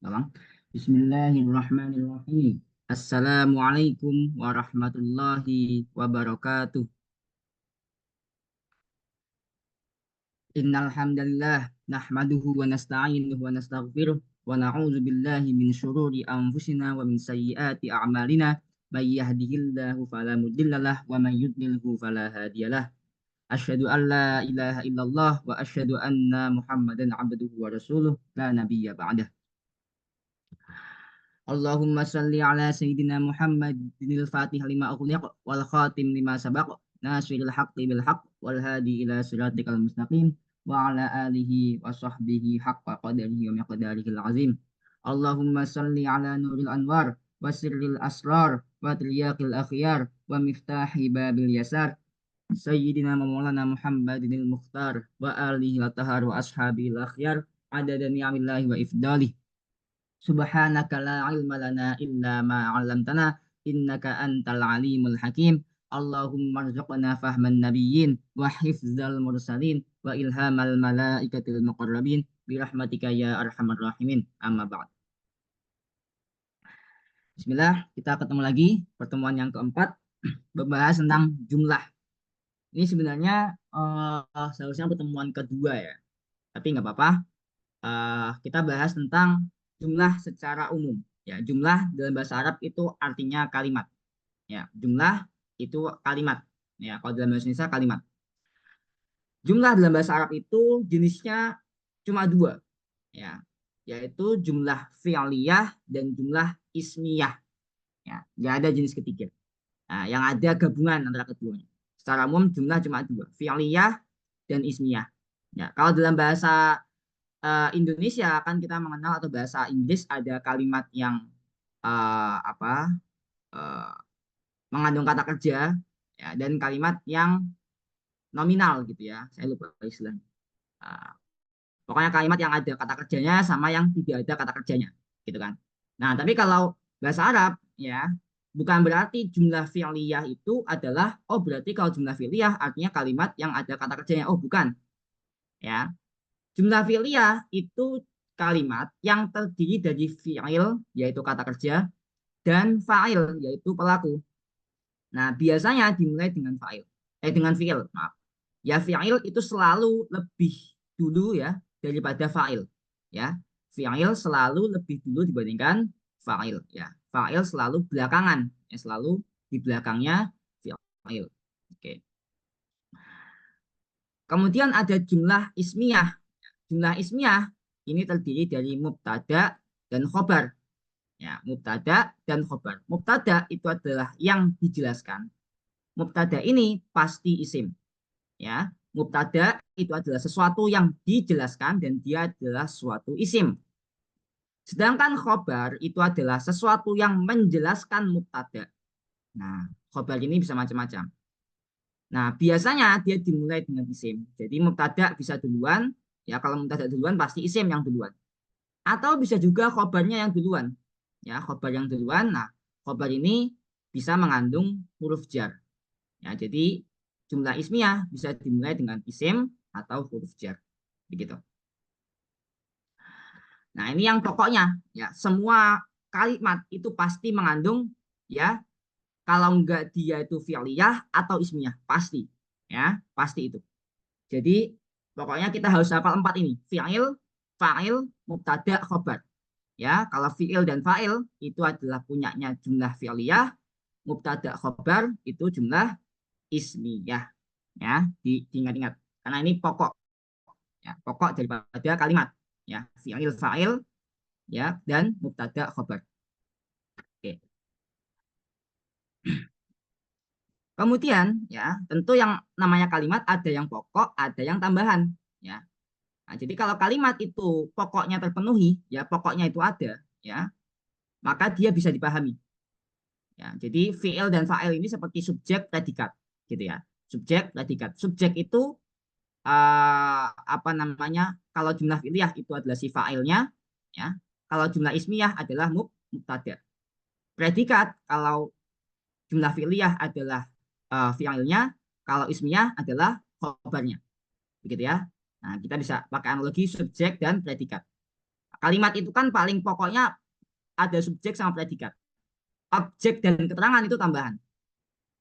Tolong. Bismillahirrahmanirrahim. Assalamualaikum warahmatullahi wabarakatuh. Innal hamdalillah nahmaduhu wa nasta'inuhu wa nastaghfiruh wa na'udzu billahi min syururi anfusina wa min sayyiati a'malina. May yahdihillahu fala mudhillalah wa may yudlilhu fala hadiyalah. Asyhadu an la ilaha illallah wa asyhadu anna Muhammadan abduhu wa rasuluh la nabiyya ba'dah. Allahumma salli ala Sayyidina Muhammad dinil fatih lima ughliq wal khatim lima sabaq nasiril haqqi bil haqq wal hadi ila siratikal mustaqim wa ala alihi wa sahbihi haqqa qadarihi wa miqdarihil azim. Allahumma salli ala nuril anwar wa sirril asrar wa tiryaqil akhyar wa miftahi babil yasar Sayyidina Maulana Muhammadinil Mukhtar wa alihi wa tahar wa ashabil akhyar adada ni'amillahi wa ifdalih. Subhanaka la ilma lana illa ma 'allamtana innaka antal alimul hakim. Allahumma rzuqna fahman nabiyyin wa hifdzal mursalin wa ilhamal malaikatil muqarrabin bi rahmatika ya arhamar rahimin. Amma ba'd. Bismillah, kita ketemu lagi pertemuan yang keempat membahas tentang jumlah. Ini sebenarnya seharusnya pertemuan kedua ya, tapi nggak apa-apa. Kita bahas tentang jumlah secara umum. Ya, jumlah dalam bahasa Arab itu artinya kalimat. Ya, jumlah itu kalimat. Ya, kalau dalam bahasa Indonesia kalimat. Jumlah dalam bahasa Arab itu jenisnya cuma dua. Ya, yaitu jumlah fi'liyah dan jumlah ismiyah. Ya, nggak ada jenis ketiga. Nah, yang ada gabungan antara keduanya. Secara umum jumlah cuma dua, fi'liyah dan ismiyah. Ya, kalau dalam bahasa Indonesia kan kita mengenal atau bahasa Inggris ada kalimat yang apa mengandung kata kerja ya, dan kalimat yang nominal gitu ya. Saya lupa istilahnya. Uh, Pokoknya kalimat yang ada kata kerjanya sama yang tidak ada kata kerjanya, gitu kan. Nah, tapi kalau bahasa Arab ya bukan berarti jumlah fi'liyah itu adalah berarti kalau jumlah fi'liyah artinya kalimat yang ada kata kerjanya. Oh, bukan. Ya. Jumlah fi'liyah itu kalimat yang terdiri dari fi'il, yaitu kata kerja, dan fa'il, yaitu pelaku. Nah, biasanya dimulai dengan fa'il. Dengan fi'il, maaf. Ya, fi'il itu selalu lebih dulu ya daripada fa'il. Ya, fi'il selalu lebih dulu dibandingkan fa'il. Ya, fa'il selalu belakangan. Ya, selalu di belakangnya fi'il. Oke. Kemudian ada jumlah ismiyah. Jumlah ismiyah ini terdiri dari mubtada dan khobar. Ya, mubtada dan khobar. Mubtada itu adalah yang dijelaskan. Mubtada ini pasti isim. Ya, mubtada itu adalah sesuatu yang dijelaskan dan dia adalah suatu isim. Sedangkan khobar itu adalah sesuatu yang menjelaskan mubtada. Nah, khobar ini bisa macam-macam. Nah, biasanya dia dimulai dengan isim. Jadi mubtada bisa duluan. Ya, kalau mubtada duluan pasti isim yang duluan. Atau bisa juga khobarnya yang duluan. Ya, khobar yang duluan. Nah, khobar ini bisa mengandung huruf jar. Ya, jadi jumlah ismiyah bisa dimulai dengan isim atau huruf jar. Begitu. Nah, ini yang pokoknya. Ya, semua kalimat itu pasti mengandung ya, kalau enggak dia itu fi'liyah atau ismiyah, pasti. Ya, pasti itu. Jadi pokoknya kita harus hafal empat ini. Fi'il, fa'il, mubtada, khobar. Ya, kalau fi'il dan fa'il itu adalah punyanya jumlah fi'liyah, mubtada khobar itu jumlah ismiyah. Ya, diingat-ingat. Karena ini pokok. Ya, pokok daripada kalimat. Ya, fi'il, fa'il, ya, dan mubtada khobar. Oke. Kemudian, ya, tentu yang namanya kalimat ada yang pokok, ada yang tambahan. Ya. Nah, jadi kalau kalimat itu pokoknya terpenuhi, ya, pokoknya itu ada, ya, maka dia bisa dipahami. Ya, jadi fi'il dan fa'il ini seperti subjek predikat, gitu ya. Subjek predikat. Subjek itu apa namanya? Kalau jumlah fi'liyah itu adalah si fa'ilnya, ya. Kalau jumlah ismiyah adalah mubtada. Predikat kalau jumlah fi'liyah adalah fi'ilnya, kalau ismiyah adalah khobarnya. Begitu ya. Nah, kita bisa pakai analogi subjek dan predikat. Kalimat itu kan paling pokoknya ada subjek sama predikat. Objek dan keterangan itu tambahan.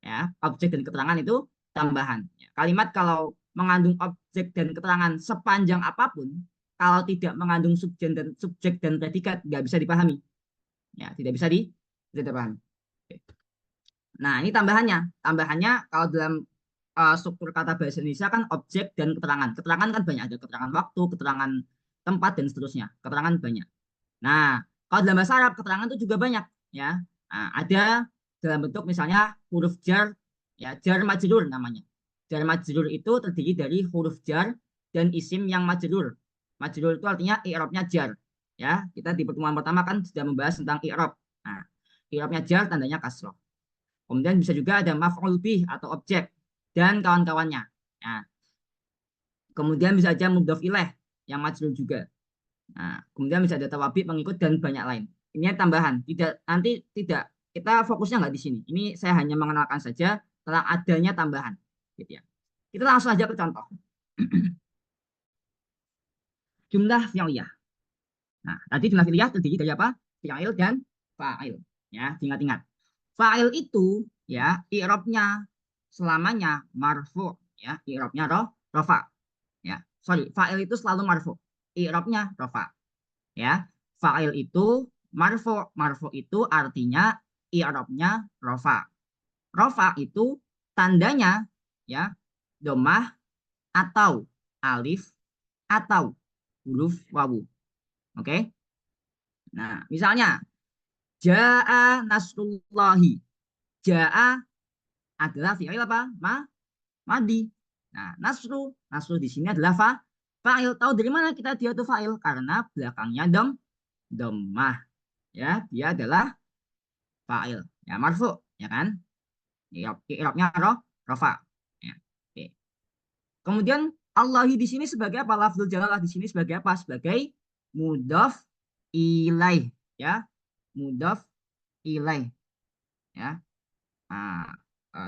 Ya, objek dan keterangan itu tambahan. Ya, kalimat kalau mengandung objek dan keterangan sepanjang apapun, kalau tidak mengandung subjek dan predikat nggak bisa dipahami. Ya, tidak bisa tidak dipahami. Nah, ini tambahannya. Tambahannya kalau dalam struktur kata bahasa Indonesia kan objek dan keterangan. Keterangan kan banyak, ada keterangan waktu, keterangan tempat dan seterusnya. Keterangan banyak. Nah, kalau dalam bahasa Arab keterangan itu juga banyak, ya. Nah, ada dalam bentuk misalnya huruf jar, ya, jar majrur namanya. Jar majrur itu terdiri dari huruf jar dan isim yang majrur. Majrur itu artinya i'rabnya jar. Ya, kita di pertemuan pertama kan sudah membahas tentang i'rab. Nah, i'rabnya jar tandanya kasroh. Kemudian bisa juga ada maf'ul bih atau objek dan kawan-kawannya. Nah, kemudian bisa aja mudhof ilaih yang majrur juga. Nah, kemudian bisa ada tawabi, pengikut dan banyak lain. Ini tambahan. Tidak kita fokusnya nggak di sini. Ini saya hanya mengenalkan saja tentang adanya tambahan, gitu ya. Kita langsung aja ke contoh. Jumlah fi'liyah. Nah, tadi jumlah fi'liyah terdiri dari apa? Fi'il dan fa'il. Ya, ingat-ingat. Fa'il itu ya i'rabnya selamanya marfu, ya, i'rabnya rofa. Ya. Sorry, fa'il itu selalu marfu. I'rabnya rofa. Ya, fa'il itu marfu. Marfu itu artinya i'rabnya rofa. Rofa itu tandanya ya domah atau alif atau huruf wawu. Oke. Nah, misalnya jaa nasrullahi. Jaa adalah fi'il apa? Madi. Nah, nasru di sini adalah fa'il. Tahu dari mana kita dia itu fa'il? Karena belakangnya domah. Ya, dia adalah fa'il. Ya, marfu, ya kan? I'rabnya rofa. Ya. Oke. Kemudian Allahi di sini sebagai apa? Lafzul jalalah di sini sebagai apa? Sebagai mudhof ilaih, ya. Mudhof ilaih, ya. Nah,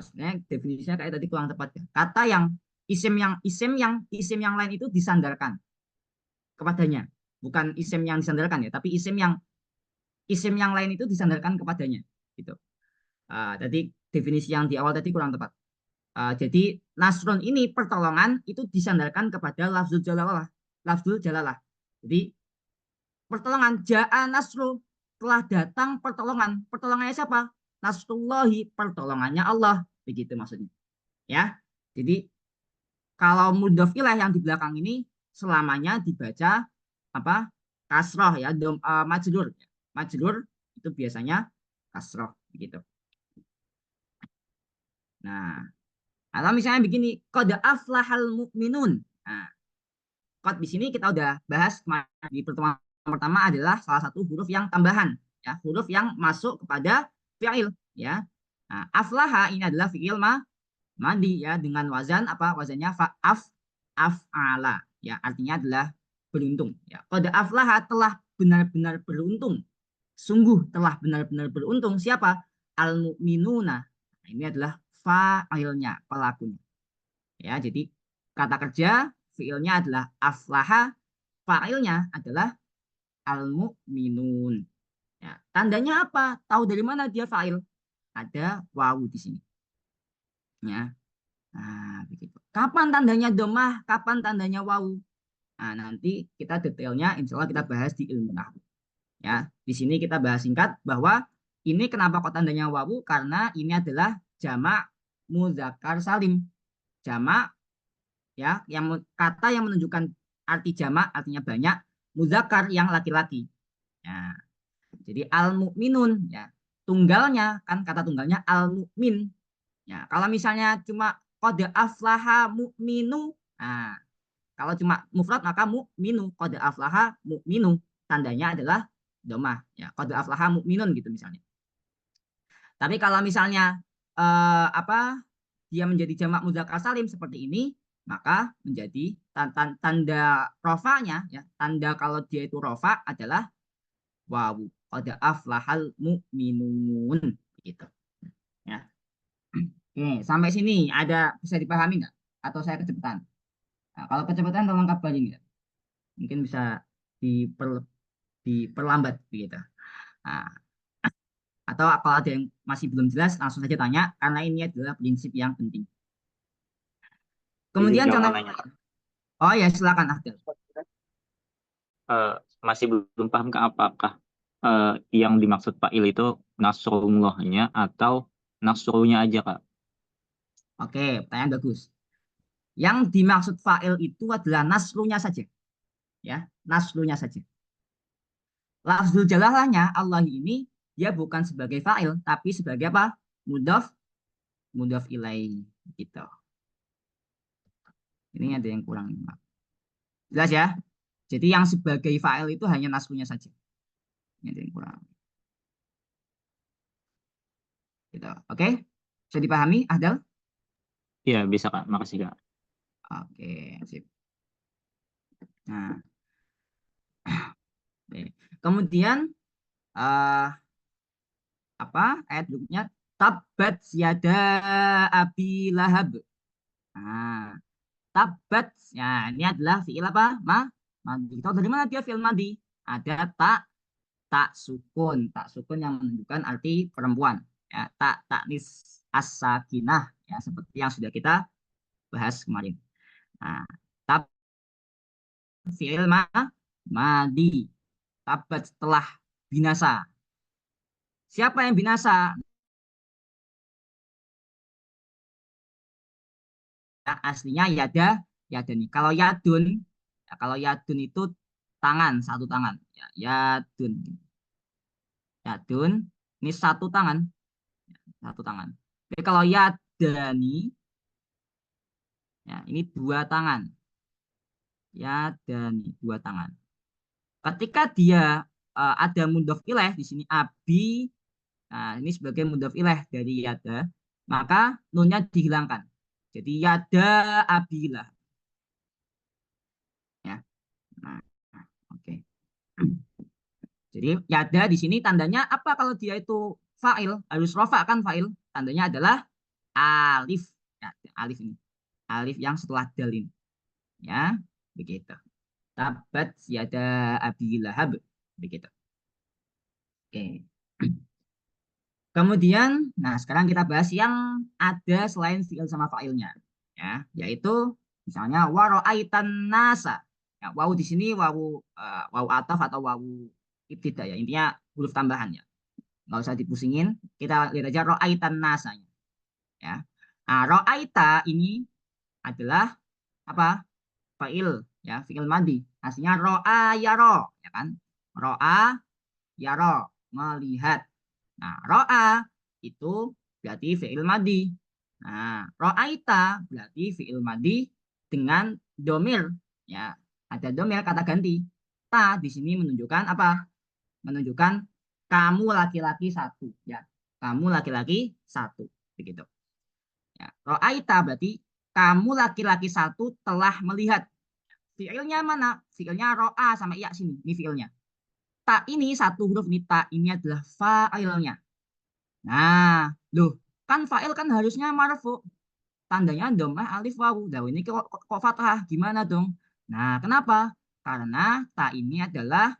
sebenarnya definisinya kayak tadi kurang tepat, ya. Kata yang isim yang lain itu disandarkan kepadanya. Bukan isim yang disandarkan ya, tapi isim yang lain itu disandarkan kepadanya, gitu. Tadi definisi yang di awal tadi kurang tepat. Jadi nasrun ini pertolongan itu disandarkan kepada lafzul jalalah. Lafzul jalalah. Jadi pertolongan ja'a nasru, telah datang pertolongan. Pertolongannya siapa? Nasrullahi, pertolongannya Allah. Begitu maksudnya. Ya. Jadi kalau mudhof ilaih yang di belakang ini selamanya dibaca apa? Kasroh ya, majrur. Majrur itu biasanya kasroh begitu. Nah, atau misalnya begini, qad aflahal mu'minun. Nah, qad di sini kita udah bahas di pertemuan pertama adalah salah satu huruf yang tambahan, ya, huruf yang masuk kepada fi'il, ya. Nah, aflaha ini adalah fi'il madi, ya, dengan wazan apa? Wazannya af'ala, ya, artinya adalah beruntung, ya. Qad aflaha telah benar-benar beruntung. Sungguh telah benar-benar beruntung siapa? Al mu'minuna. Nah, ini adalah fa'ilnya, pelakunya. Ya, jadi kata kerja fiilnya adalah aflaha, fa'ilnya adalah al-mu'minun. Ya, tandanya apa? Tahu dari mana dia fa'il? Ada wawu di sini. Ya. Nah, begitu. Kapan tandanya domah? Kapan tandanya wawu? Nah, nanti kita detailnya insya Allah kita bahas di ilmu nahwu. Ya, di sini kita bahas singkat bahwa ini kenapa kok tandanya wawu? Karena ini adalah jamak muzakkar salim. Jamak, ya, yang kata yang menunjukkan arti jamak artinya banyak, muzakkar yang laki-laki. Ya, jadi al mukminun, ya, tunggalnya kan kata tunggalnya al mukmin. Ya, kalau misalnya cuma qad aflaha mukminu, nah, kalau cuma mufrad maka mukminu, qad aflaha mukminu, tandanya adalah domah, ya, qad aflaha mukminun gitu misalnya. Tapi kalau misalnya apa, dia menjadi jamak muzakkar salim seperti ini, maka menjadi tanda rofanya, ya, tanda kalau dia itu rofa adalah wawu. Qad aflahal mu'minun gitu. Ya. Oke, sampai sini ada bisa dipahami nggak? Atau saya kecepatan? Nah, kalau kecepatan tolong kabarin ya. Mungkin bisa diper diperlambat begitu. Nah, atau kalau ada yang masih belum jelas langsung saja tanya karena ini adalah prinsip yang penting. Izin Kemudian Kak mau contoh, nanya. oh ya silakan Adel. Eh, Masih belum paham Kak, apakah yang dimaksud fa'il itu nasrullahnya atau nasrunya aja Kak? Oke, pertanyaan bagus. Yang dimaksud fa'il itu adalah naslunya saja, ya, naslunya saja. Lafzul jalalahnya Allah ini dia bukan sebagai fa'il tapi sebagai apa? Mudhaf, mudhaf ilaih gitu. Ini ada yang kurang. Jelas ya? Jadi yang sebagai fa'il itu hanya naslunya saja. Ini ada yang kurang. Gitu. Oke? Bisa dipahami, Adel? Iya bisa Kak, makasih Kak. Oke, sip. Nah, oke. Kemudian eh, apa ayat berikutnya? Tabbat yada abi lahab. Nah, tabat. Ya, ini adalah fiil apa? Madi. Tahu dari mana dia fiil madi? Ada tak sukun. Tak sukun yang menunjukkan arti perempuan. Ya, taknis as-sakinah. Ya, seperti yang sudah kita bahas kemarin. Nah, tab fiil madi. Tabat setelah binasa. Siapa yang binasa? Nah, aslinya yadani. Kalau yadun itu tangan, satu tangan. Ya, yadun. Yadun, ini satu tangan, satu tangan. Tapi kalau yadani, ya ini dua tangan. Yadani, dua tangan. Ketika dia ada mudhof ilaih di sini abi, nah ini sebagai mudhof ilaih dari yada, maka nunnya dihilangkan. Jadi yada abilah, ya. Nah, oke. Jadi yada di sini tandanya apa kalau dia itu fa'il, harus rofa kan fa'il. Tandanya adalah alif. Ya, alif ini. Alif yang setelah dal ini. Ya, begitu. Tabat yada abi lahab. Begitu. Oke. Kemudian, nah sekarang kita bahas yang ada selain fi'il sama fa'ilnya. Ya, yaitu misalnya waro'aitan nasa. Ya, wawu di sini wawu ataf atau wawu ibtidah ya. Intinya huruf tambahan ya. Nggak usah dipusingin. Kita lihat aja ro'aitan nasanya. Ya. Nah, ro'aita ini adalah apa? Fa'il ya, fi'il madi. Aslinya ro'a yaro, ya kan? Ro'a yaro, melihat. Nah, ro'a itu berarti fi'il madi. Nah, ro'aita berarti fi'il madi dengan domir ya. Ada domir kata ganti. Ta di sini menunjukkan apa? Menunjukkan kamu laki-laki satu ya. Kamu laki-laki satu begitu. Ya. Ro'aita berarti kamu laki-laki satu telah melihat. Fiilnya mana? Fiilnya ro'a sama iya sini. Ini fiilnya. Ta ini satu huruf nih. Ta ini adalah fa'ilnya. Nah, loh, kan fa'il kan harusnya marfu. Tandanya domah alif wawu. Nah, ini kok fathah? Gimana dong? Nah, kenapa? Karena ta ini adalah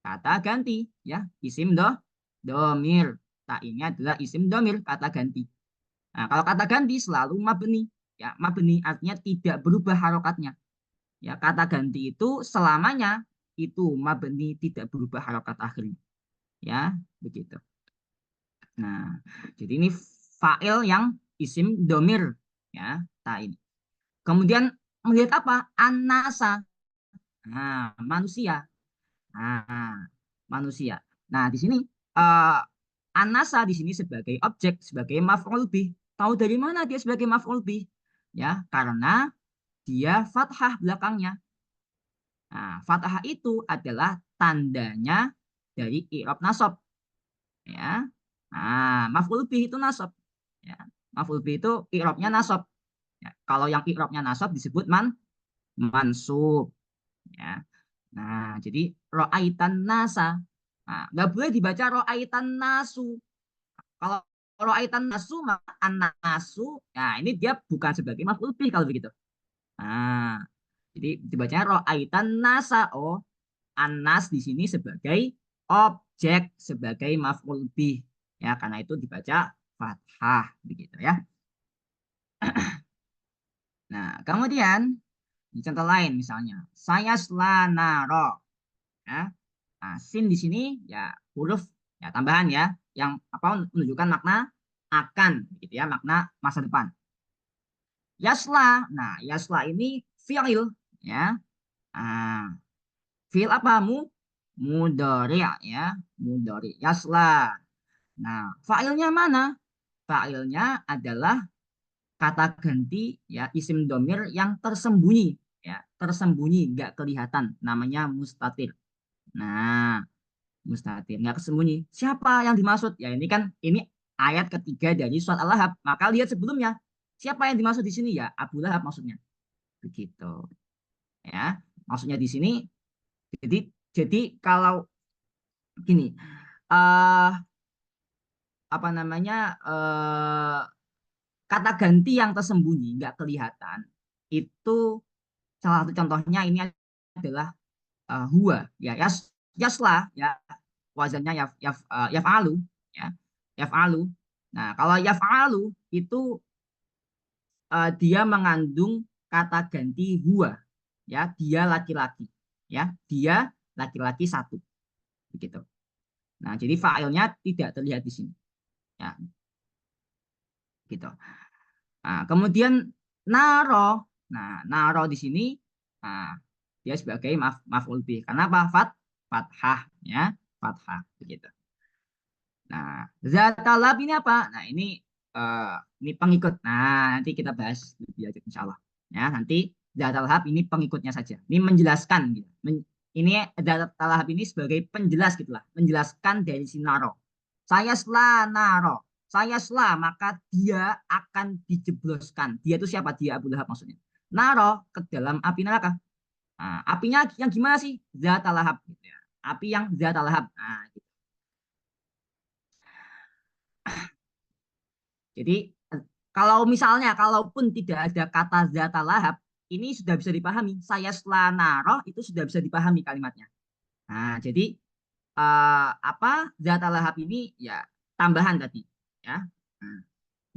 kata ganti ya, isim domir. Ta ini adalah isim domir, kata ganti. Nah, kalau kata ganti selalu mabni. Ya, mabni artinya tidak berubah harokatnya. Ya, kata ganti itu selamanya itu mabni tidak berubah harokat akhirnya. Ya, begitu. Nah, jadi ini fa'il yang isim domir ya, ta ini. Kemudian melihat apa? Anasa. Nah, manusia. Nah, manusia. Nah, di sini uh, anasa di sini sebagai objek, sebagai maf'ul bih. Tahu dari mana dia sebagai maf'ul bih? Ya, karena dia fathah belakangnya. Nah, fathah itu adalah tandanya dari i'rab nasab, ya. Nah, maf'ul bih itu nasab, ya. Maf'ul bih itu i'rabnya nasab. Ya. Kalau yang i'rabnya nasab disebut mansub, ya. Nah, jadi ro'aitan nasa. Nah, nggak boleh dibaca ro'aitan nasu. Kalau ro'aitan nasu maka an-nasu, nah ini dia bukan sebagai maf'ul bih kalau begitu. Nah, jadi dibacanya ro'aitan nasa. Oh, Anas di sini sebagai objek, sebagai maf'ul bih. Ya, karena itu dibaca fathah begitu ya. Nah, kemudian di contoh lain misalnya, saya selanaro. Ya. Nah, sin di sini ya huruf ya tambahan ya yang apa menunjukkan makna akan gitu ya, makna masa depan. Yasla. Nah, yasla ini fi'il ya. Nah, fi'il apa? Mudhari ya, mudhari. Yasla. Nah, fa'ilnya mana? Fa'ilnya adalah kata ganti ya isim domir yang tersembunyi ya, tersembunyi nggak kelihatan, namanya mustatir. Nah, mustatir nggak tersembunyi. Siapa yang dimaksud? Ya ini kan ini ayat ketiga dari surat Al-Lahab. Maka lihat sebelumnya. Siapa yang dimaksud di sini ya? Abu Lahab maksudnya. Begitu. Ya. Maksudnya di sini jadi kalau gini eh apa namanya kata ganti yang tersembunyi nggak kelihatan itu salah satu contohnya ini adalah huwa ya yaslah ya wazannya yaf'alu ya yaf'alu. Nah, kalau yaf'alu itu dia mengandung kata ganti huwa ya, dia laki-laki ya, dia laki-laki satu begitu. Nah, jadi fa'ilnya tidak terlihat di sini ya, gitu. Nah, kemudian naro. Nah, naro di sini nah, dia sebagai maf'ul bih. Karena apa? Fathah ya, fathah begitu. Nah, zatalab ini apa? Nah, ini pengikut. Nah, nanti kita bahas lebih lanjut insya Allah. Ya, nanti zatalab ini pengikutnya saja. Ini menjelaskan gitu. Ini zatalab ini sebagai penjelas gitulah, menjelaskan dari sinaro. Saya naro. Saya maka dia akan dijebloskan. Dia itu siapa? Dia Abu Lahab maksudnya. Naro ke dalam api neraka. Nah, apinya yang gimana sih? Zatalahab gitu ya. Api yang zatalahab. Nah, gitu. Jadi kalau misalnya kalaupun tidak ada kata zata lahab, ini sudah bisa dipahami. Saya selanaro itu sudah bisa dipahami kalimatnya. Nah, jadi apa zata lahab ini ya tambahan tadi ya. Nah,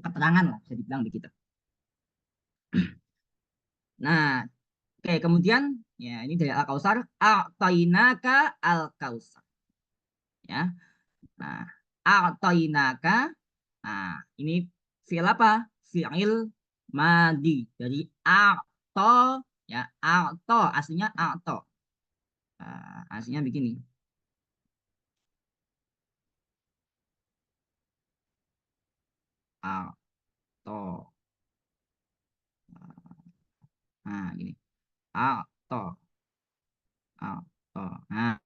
keterangan lah bisa dibilang begitu. Nah, oke kemudian ya ini dari Al-Kausar, a'tainaka al-kausar ya. Nah, a'tainaka. Nah, ini fi'il apa? Fi'il madi dari a'to ya, a'to aslinya a'to. Aslinya begini. A'to. Nah, gini. A'to, a'to. Nah,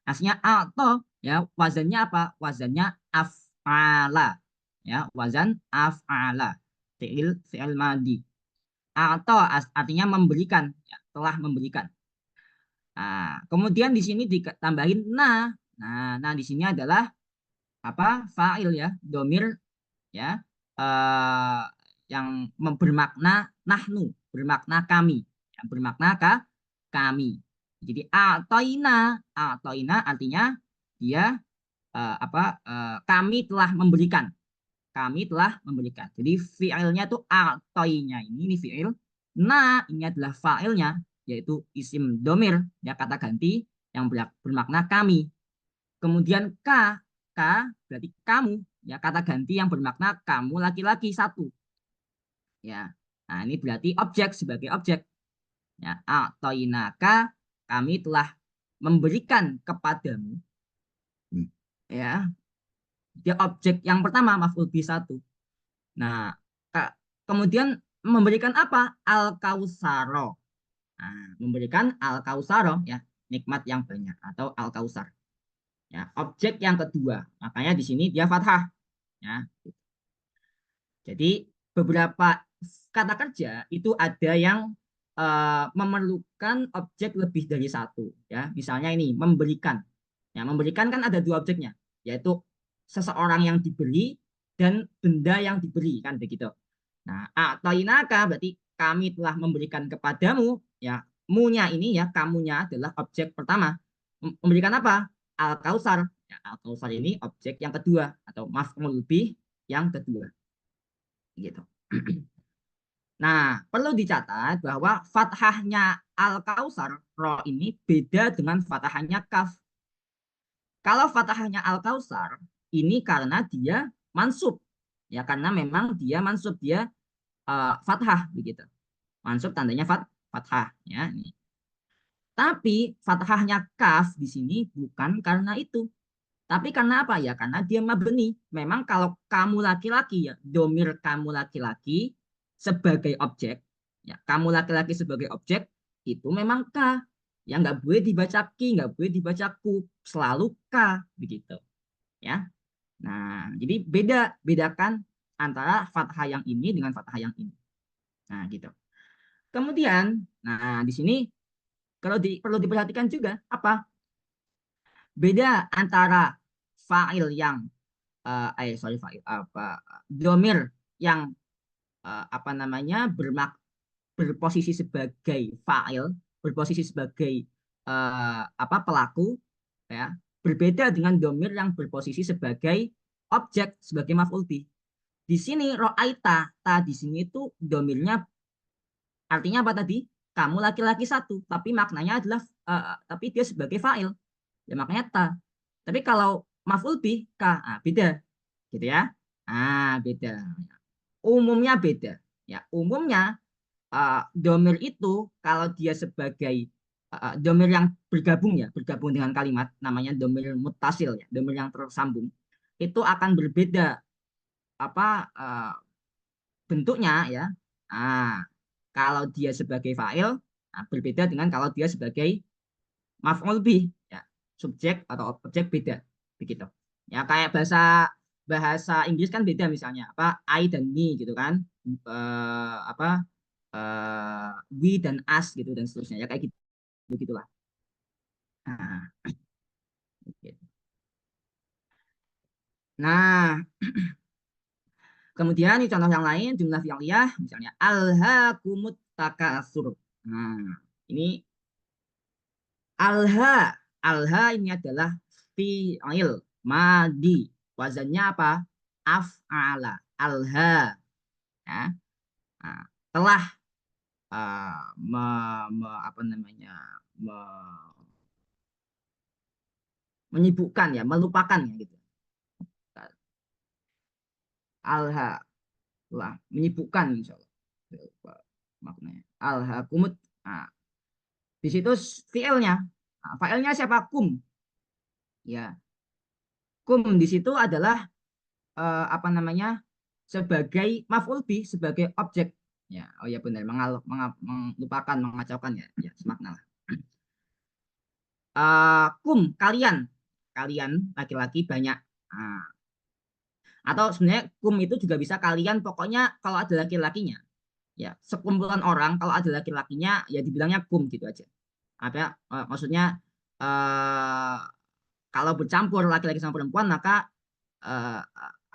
aslinya a'to ya, wazannya apa? Wazannya af'ala. Ya, wazan af'ala. Fi'il madi. A'to artinya memberikan, ya, telah memberikan. Nah, kemudian di sini ditambahin nah. Nah, di sini adalah apa? Fa'il ya, domir ya, eh, yang bermakna nahnu, bermakna kami, ya, bermakna kami. Jadi atoina artinya dia kami telah memberikan, kami telah memberikan. Jadi fi'ilnya itu atoinya ini fi'il. Nah, ini adalah fa'ilnya yaitu isim domir ya kata ganti yang bermakna kami. Kemudian k berarti kamu ya kata ganti yang bermakna kamu laki-laki satu ya. Nah, ini berarti objek sebagai objek ya. Atoinaka kami telah memberikan kepadamu ya. Dia objek yang pertama maf'ul bi satu. Nah, kemudian memberikan apa? Al-kausaro. Nah, memberikan al-kausaro ya, nikmat yang banyak atau al-kausar. Ya, objek yang kedua. Makanya di sini dia fathah ya. Jadi beberapa kata kerja itu ada yang memerlukan objek lebih dari satu ya. Misalnya ini memberikan. Ya, memberikan kan ada dua objeknya, yaitu seseorang yang diberi dan benda yang diberi kan begitu. Nah, a'tainaka berarti kami telah memberikan kepadamu ya. Munya ini ya, kamunya adalah objek pertama. Memberikan apa? Al-Kautsar. Ya, Al-Kautsar ini objek yang kedua atau maf'ul bih yang kedua. Gitu. Nah, perlu dicatat bahwa fathahnya Al-Kautsar ro ini beda dengan fathahnya kaf. Kalau fathahnya Al-Kautsar ini karena dia mansub. Ya, karena memang dia mansub, dia fathah begitu. Mansub tandanya fathah ya. Tapi fathahnya kaf di sini bukan karena itu. Tapi karena apa ya? Karena dia mabni. Memang kalau kamu laki-laki ya, domir kamu laki-laki sebagai objek, ya kamu laki-laki sebagai objek itu memang K. Yang nggak boleh dibaca ki, nggak boleh dibaca ku, selalu K begitu. Ya. Nah, jadi bedakan antara fathah yang ini dengan fathah yang ini. Nah, gitu. Kemudian, nah di sini perlu diperhatikan juga apa? Beda antara fa'il yang sorry fa'il apa domir yang apa namanya berposisi sebagai fa'il, berposisi sebagai apa pelaku ya, berbeda dengan domir yang berposisi sebagai objek sebagai maf'ul bih. Di sini ro'aita ta di sini itu domirnya artinya apa tadi? Kamu laki-laki satu, tapi maknanya adalah tapi dia sebagai fa'il. Ya maknanya ta. Tapi kalau maf'ul bih ka, beda gitu ya. Beda. Umumnya beda. Ya, umumnya domir itu kalau dia sebagai domir yang bergabung dengan kalimat namanya domir mutasil ya, domir yang tersambung itu akan berbeda apa bentuknya ya. Kalau dia sebagai fa'il berbeda dengan kalau dia sebagai maf'ul bih ya, subjek atau objek beda begitu. Ya kayak bahasa bahasa Inggris kan beda misalnya apa I dan me gitu kan. Apa we dan us gitu dan seterusnya ya kayak gitu begitulah. Nah, gitu. Nah, kemudian ini contoh yang lain jumlah fi'liyah misalnya alhaakumut takatsur. Nah, ini alha alha ini adalah fi'il madi. Wazannya apa? Af'ala. Alha ya. Nah, telah apa namanya menyibukkan ya, melupakan ya gitu. Alha lah menyibukkan insyaallah. Maknanya alha kumut. Nah, di situ fiilnya. Nah, failnya siapa? Kum. Ya, kum di situ adalah apa namanya? Sebagai maf'ul bih, sebagai objek. Ya, oh ya benar, melupakan, mengacaukan ya, ya semakna lah. Kum kalian, kalian laki-laki banyak. Nah, atau sebenarnya kum itu juga bisa kalian, pokoknya kalau ada laki-lakinya. Ya, sekumpulan orang kalau ada laki-lakinya ya dibilangnya kum gitu aja. Apa ya, maksudnya eh, kalau bercampur laki-laki sama perempuan maka eh,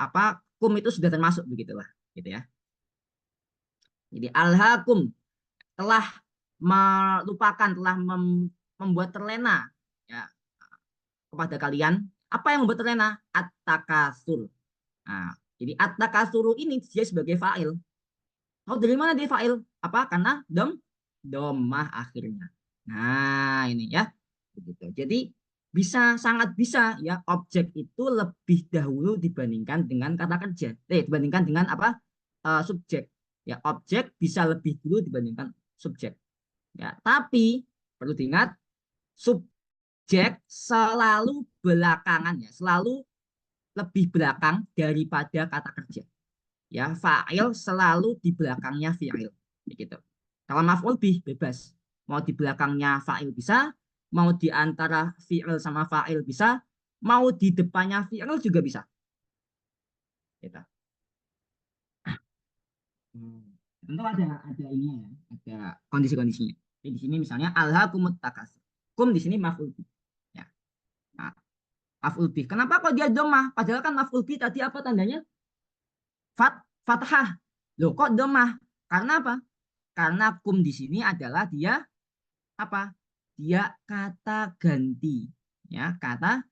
apa kum itu sudah termasuk begitulah gitu ya. Jadi alhaakum telah melupakan, telah membuat terlena ya kepada kalian. Apa yang membuat terlena? At-takasur. Nah, jadi at-takasuru ini dia sebagai fa'il. Oh, dari mana dia fa'il? Apa? Karena domah akhirnya. Nah, ini ya. Begitu. Jadi sangat bisa ya objek itu lebih dahulu dibandingkan dengan kata kerja. Dibandingkan dengan apa? Subjek. Ya, objek bisa lebih dulu dibandingkan subjek. Ya, tapi perlu diingat subjek selalu belakangan ya, selalu lebih belakang daripada kata kerja. Ya, fa'il selalu di belakangnya fi'il. Begitu. Kalau maf'ul bih bebas. Mau di belakangnya fa'il bisa, mau di antara fi'il sama fa'il bisa, mau di depannya fi'il juga bisa. Gitu. Tentu ada ini ya, ada kondisi-kondisinya. Jadi di sini misalnya alhaakumut takasur. Kum di sini maf'ul bih. Ya. Nah, maf'ul bih. Kenapa kok dia domah? Padahal kan maf'ul bih tadi apa tandanya? Fathah. Loh kok domah? Karena apa? Karena kum di sini adalah dia apa? dia kata ganti. Ya, kata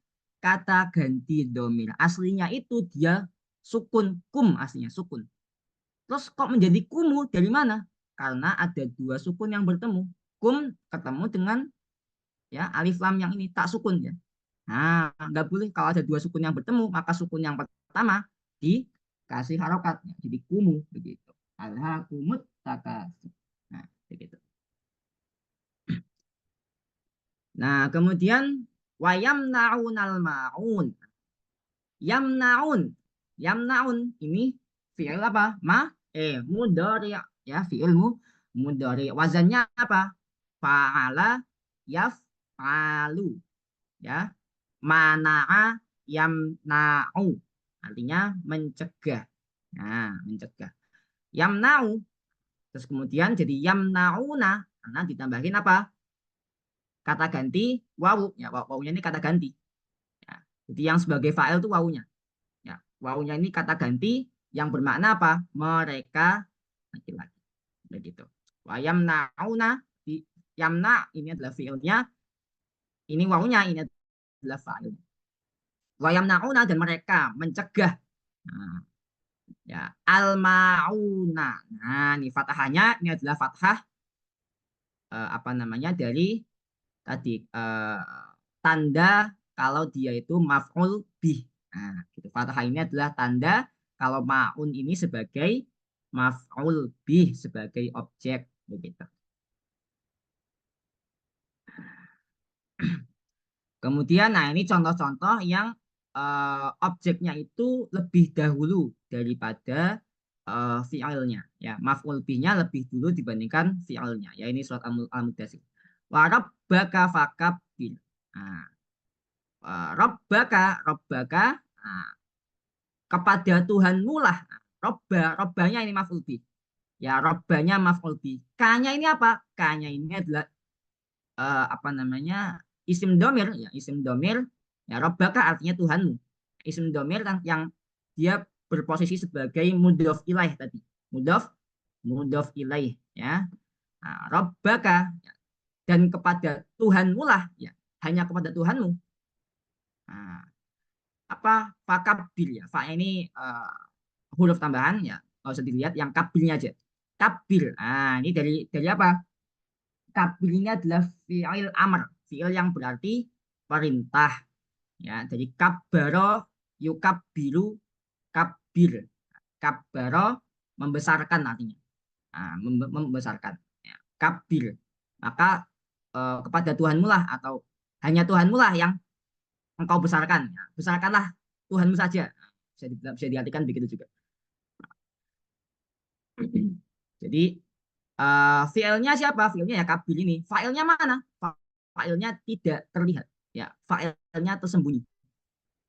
ganti domir. Aslinya itu dia sukun, kum aslinya sukun. Terus kok menjadi kumu dari mana? Karena ada dua sukun yang bertemu. Kum ketemu dengan ya alif lam yang ini tak sukun ya. Nah, nggak boleh kalau ada dua sukun yang bertemu, maka sukun yang pertama dikasih harokat, ya, jadi kumu begitu. Alhaakumut takasur. Nah, begitu. Nah, kemudian wayam naunal maun. Yamnaun. Yamnaun ini fi'il apa? Mudhari ya, fi'ilmu mudhari. Wazannya apa? Fa'ala yaf'alu ya. Mana'a yamna'u. Artinya mencegah. Nah, mencegah. Yamna'u. Terus kemudian jadi yamna'una karena ditambahin apa? Kata ganti wawu. Ya, wawunya ini kata ganti. Ya. Jadi yang sebagai fa'il itu wawunya. Ya, wawunya ini kata ganti yang bermakna apa? Mereka laki-laki. Begitu. Wa yamna'una di yamna ini adalah fi'ilnya, ini wawunya ini adalah fa'il. Wa yamna'una dan mereka mencegah. Nah, ya, al-ma'una. Nah, ini fathahnya ini adalah fathah apa namanya dari tadi tanda kalau dia itu maf'ul bih. Nah, gitu. Fathah ini adalah tanda kalau ma'un ini sebagai maf'ul bih, sebagai objek begitu. Kemudian nah ini contoh-contoh yang objeknya itu lebih dahulu daripada fi'ilnya ya. Maf'ul bihnya lebih dulu dibandingkan fi'ilnya. Ya ini surat Al-Mudaththir. Wa rabbaka fakabbir. Nah, Robbaka, nah, kepada Tuhanmu lah. Robbanya ini maf'ul bih. Ya, robbanya maf'ul bih. K-nya ini apa? K-nya ini adalah apa namanya? Isim domir, ya, isim domir. Ya, robbaka artinya Tuhanmu. Isim domir yang dia berposisi sebagai mudhof ilaih tadi. Mudhof ilaih, ya. Nah, robbaka ya. Dan kepada Tuhanmu lah, ya. Hanya kepada Tuhanmu. Nah, apa fakabir ya, fa ini huruf tambahan ya, nggak usah dilihat yang kabirnya aja, kabir. Nah, ini dari apa? Kabir ini adalah fi'il amr, fi'il yang berarti perintah ya. Jadi kabaro yukabiru, kabir, kabaro membesarkan artinya. Nah, membesarkan ya. Kabir, maka kepada Tuhanmu lah atau hanya Tuhanmu lah yang engkau besarkan. Ya, besarkanlah Tuhanmu saja. Bisa diartikan begitu juga. Jadi filenya siapa? Filenya ya Kabil ini. Filenya mana? Filenya tidak terlihat. Ya, filenya tersembunyi.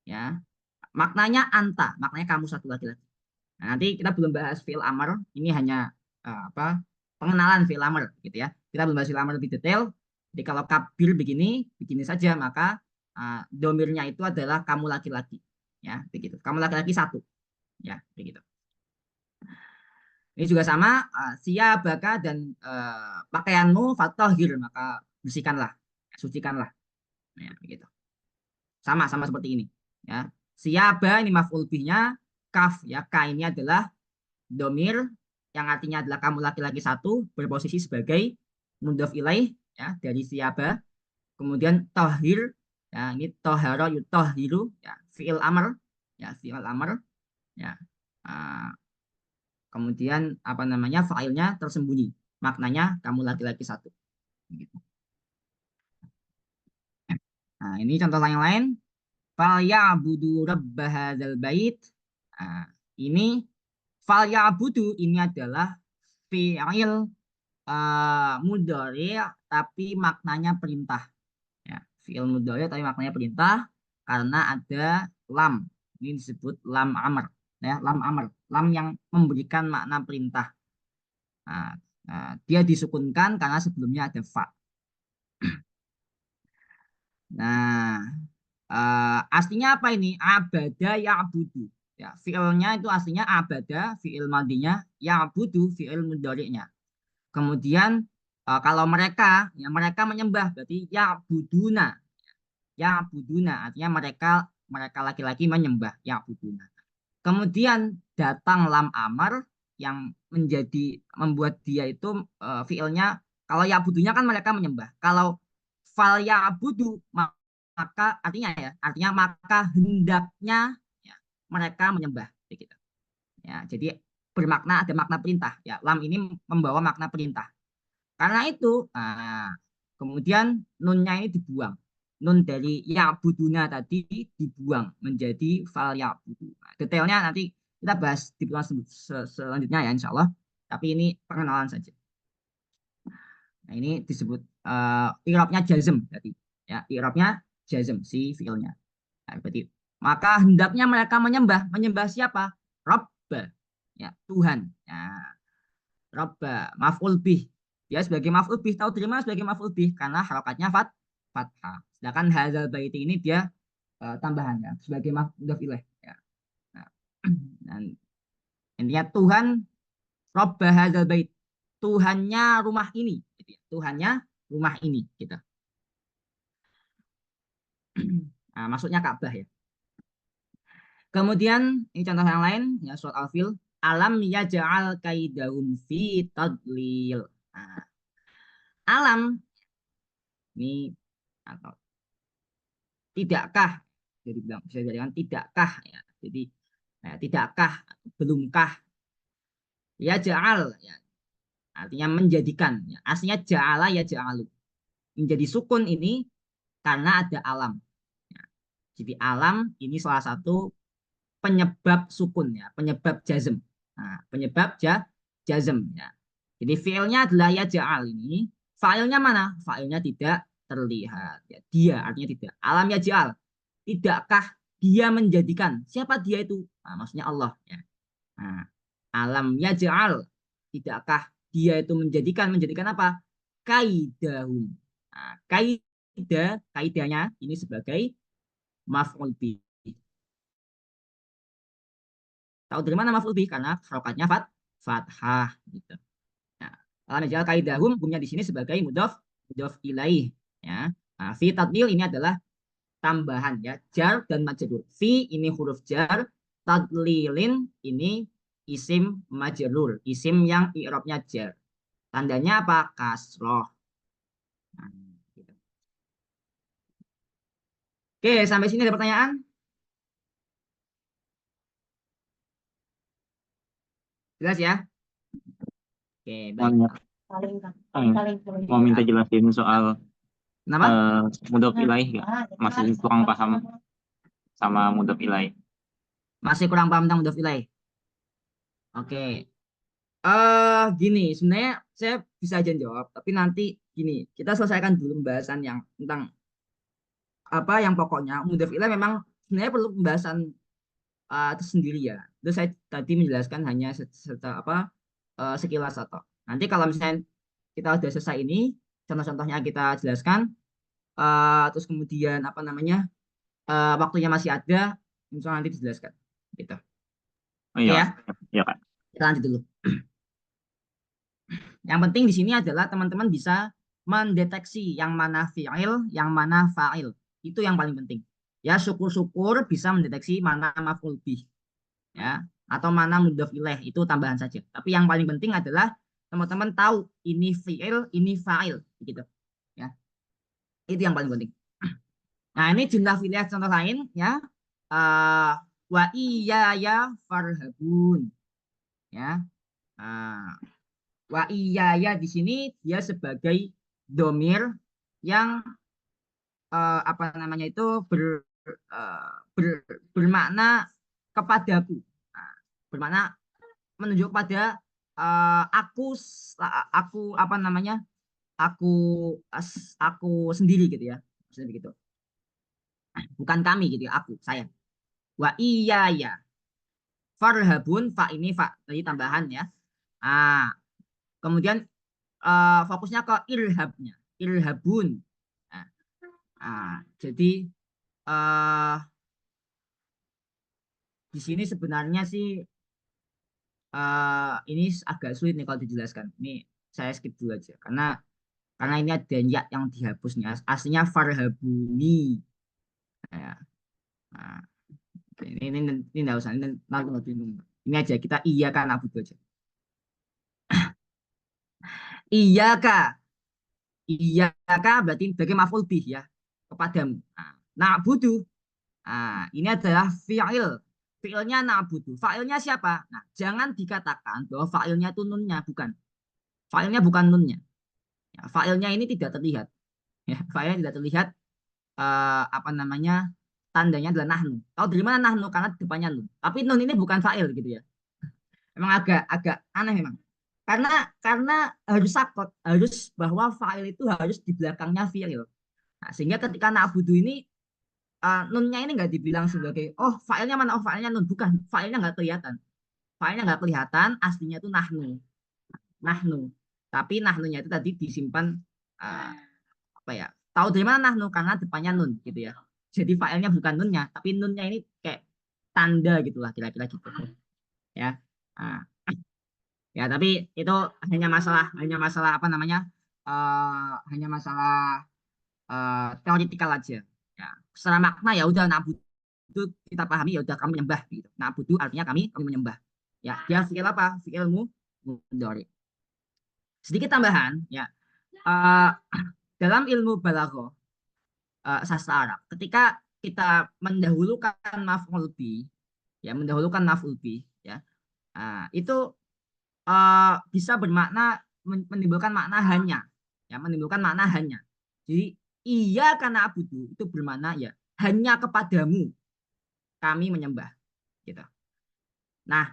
Ya, maknanya anta, maknanya kamu satu laki-laki. Nah, nanti kita belum bahas fil amr. Ini hanya apa? Pengenalan fil amr, gitu ya. Kita belum bahas fil amr lebih detail. Jadi kalau Kabil begini, begini saja, maka domirnya itu adalah kamu laki-laki. Ya, begitu. Kamu laki-laki satu. Ya, begitu. Ini juga sama, siabaka dan pakaianmu fatahhir, maka bersihkanlah, sucikanlah. Ya, begitu. Sama seperti ini. Ya. Siaba ini maf'ul bihnya kaf ya. Ka ini adalah domir yang artinya adalah kamu laki-laki satu berposisi sebagai mudhof ilaih ya dari siaba. Kemudian tahhir ya, ini tahara yutahhiru ya, fi'il amr ya, fi'il amr ya. Kemudian apa namanya failnya tersembunyi, maknanya kamu laki-laki satu. Nah, ini contoh yang lain. Falyabudu rabb hadzal bait. Nah, ini falyabudu ini adalah fi'il mudhari tapi maknanya perintah. Ya, fi'il mudhari tapi maknanya perintah karena ada lam. Ini disebut lam amr. Ya, lam amr, lam yang memberikan makna perintah. Nah, dia disukunkan karena sebelumnya ada fa. Nah, aslinya apa ini? Abada ya'budu. Ya, fiilnya itu aslinya abada, fiil madinya, ya'budu, fiil mudhari'nya. Kemudian kalau mereka ya mereka menyembah berarti ya buduna. Ya buduna artinya mereka laki-laki menyembah ya buduna. Kemudian datang lam amar yang membuat dia itu fiilnya kalau ya budunya kan mereka menyembah. Kalau fal ya budu maka artinya maka hendaknya ya, mereka menyembah begitu. Ya, jadi bermakna ada makna perintah ya. Lam ini membawa makna perintah. Karena itu kemudian nunnya ini dibuang. Nun dari ya buduna tadi dibuang menjadi fal ya budu. Nah, detailnya nanti kita bahas di pertemuan selanjutnya ya insya Allah. Tapi ini perkenalan saja. Nah ini disebut i'rabnya jazm berarti ya i'rabnya jazm si fiilnya. Nah, berarti maka hendaknya mereka menyembah siapa? Rabb ya Tuhan. Ya, Rabb maf'ul bih. Ya sebagai maf'ul bih tahu terima sebagai maf'ul bih karena harokatnya fathah. Sedangkan hadzal bait ini dia tambahan ya sebagai maf'ul ilaih ya. Nah, dan intinya Tuhan Rabb hadzal bait. Tuhannya rumah ini gitu ya. Tuhannya rumah ini gitu. Nah, maksudnya Ka'bah ya. Kemudian ini contoh yang lain ya surat Al-Fil alam yaj'al kaidahum fi tadlil. Nah, alam ini atau tidakkah jadi bilang bisa dijadikan tidakkah ya. Jadi tidakkah belumkah ya ja'al ya artinya menjadikan ya. Aslinya ja'ala ya ja'alu. Menjadi sukun ini karena ada alam. Ya. Jadi alam ini salah satu penyebab sukun ya, penyebab jazm. Nah, penyebab jazm ya. Jadi fiilnya adalah ya ja'al ini. Fa'ilnya mana? Fa'ilnya tidak terlihat. Ya, dia artinya tidak. Alam ya ja'al. Tidakkah dia menjadikan? Siapa dia itu? Nah, maksudnya Allah ya. Nah, alam ya ja'al. Tidakkah dia itu menjadikan apa? Kaidahum. Nah, kaidahnya ini sebagai maf'ul bih. Tahu dari mana maf'ul bih? Karena harokatnya fathah gitu. Nah, alam najal kaidahum hukumnya di sini sebagai mudhof ilaih ya. Nah, fi tadlil ini adalah tambahan ya, jar dan majrur. Fi ini huruf jar, tadlilin ini isim majrur, isim yang i'rabnya jar. Tandanya apa? Kasroh. Nah, gitu. Oke, sampai sini ada pertanyaan? Jelas ya? Oke, baik. Banyak. Mau minta jelasin soal Kenapa? mudhof ilaih nggak? Masih kurang paham sama mudhof ilaih. Masih kurang paham tentang mudhof ilaih? Oke. Gini, sebenarnya saya bisa aja jawab, tapi nanti gini, kita selesaikan dulu pembahasan yang tentang apa yang pokoknya. Mudhof ilaih memang sebenarnya perlu pembahasan tersendiri ya. Terus saya tadi menjelaskan hanya sekilas atau. Nanti kalau misalnya kita sudah selesai ini, contoh-contohnya kita jelaskan, terus kemudian apa namanya, waktunya masih ada, insya Allah nanti dijelaskan. Gitu. Oh Oke iya, ya, iya kan. kita lanjut dulu. Yang penting di sini adalah teman-teman bisa mendeteksi yang mana fi'il, yang mana fa'il. Itu yang paling penting. Ya, syukur-syukur bisa mendeteksi mana maf'ul bih, ya, atau mana mudhof ilaih, itu tambahan saja. Tapi yang paling penting adalah teman-teman tahu ini fi'il, ini fa'il, gitu. Ya, itu yang paling penting. Nah, ini jumlah fi'il contoh lain, ya. Eh, wa iya ya farhabun, ya. Nah, wa iyaya di sini dia sebagai domir yang apa namanya itu eh, ber, bermakna kepadaku. Nah, bermakna menunjuk pada aku apa namanya aku aku sendiri gitu ya, maksudnya begitu. Bukan kami gitu ya, aku saya. Wa iyaya farhabun fa ini fa tadi tambahan ya. Ah, kemudian fokusnya ke irhabnya, irhabun. Nah, jadi uh, di sini sebenarnya sih ini agak sulit nih kalau dijelaskan. Ini saya skip dulu aja karena karena ini ada ya yang dihapusnya. Aslinya farhabuni. Ya. Nah, ini nggak usah, ini aja kita iya kan abu aja. Iya kak, iya kak berarti sebagai maf'ul bih ya kepadamu. Nah, butuh. Ini adalah fi'il. Fi'ilnya na'budu. Fa'ilnya siapa? Nah, jangan dikatakan bahwa fa'ilnya itu nunnya, bukan. Fa'ilnya bukan nunnya. Ya, fa'ilnya ini tidak terlihat. Ya, fa'ilnya tidak terlihat apa namanya? Tandanya adalah nahnu. Tahu dari mana nahnu? Karena depannya nun. Tapi nun ini bukan fa'il gitu ya. Memang agak agak aneh memang. Karena harus sakot, harus bahwa fa'il itu harus di belakangnya fi'il. Nah, sehingga ketika na'budu ini nunnya ini nggak dibilang sebagai oh filenya mana, oh filenya nun, bukan, filenya nggak kelihatan, filenya nggak kelihatan, aslinya itu nahnu, tapi nahnunya itu tadi disimpan uh, apa ya, tahu dari mana nahnu karena depannya nun gitu ya, jadi filenya bukan nunnya tapi nunnya ini kayak tanda gitulah kira-kira gitu ya. Nah, ya tapi itu hanya masalah apa namanya, hanya masalah teoritikal aja ya. Secara makna ya udah nabud itu kita pahami, ya udah kami menyembah gitu. Nabudu artinya kami menyembah ya, dia fi'il apa, fi'ilmu mudhari. Sedikit tambahan ya, uh, dalam ilmu balaghah, sastra Arab, ketika kita mendahulukan maf'ul bi ya, mendahulukan maf'ul bi ya, itu bisa bermakna menimbulkan makna hanya ya, menimbulkan makna hanya. Jadi iya karena abudu itu bermakna ya hanya kepadamu kami menyembah gitu. Nah,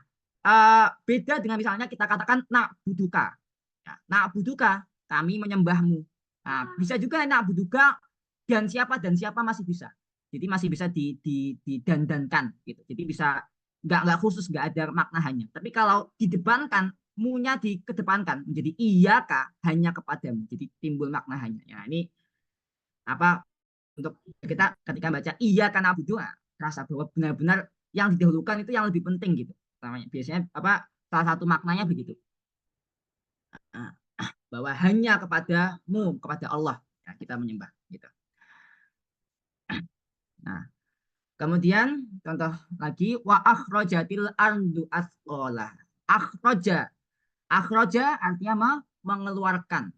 beda dengan misalnya kita katakan nak buduka ya, nak buduka kami menyembahmu. Nah, bisa juga nak buduka dan siapa masih bisa, jadi masih bisa didandankan gitu, jadi bisa nggak khusus, nggak ada makna hanya. Tapi kalau didepankan, munya dikedepankan menjadi iya kah hanya kepadamu, jadi timbul makna hanya ya. Ini apa, untuk kita ketika baca iya karena butuh, rasa bahwa benar-benar yang didahulukan itu yang lebih penting gitu namanya, biasanya apa, salah satu maknanya begitu. Nah, bahwa hanya kepadamu, kepada Allah ya, kita menyembah gitu. Nah, kemudian contoh lagi, wa akhrajatil ardu asqalah. Akhraja. Akhraja artinya mengeluarkan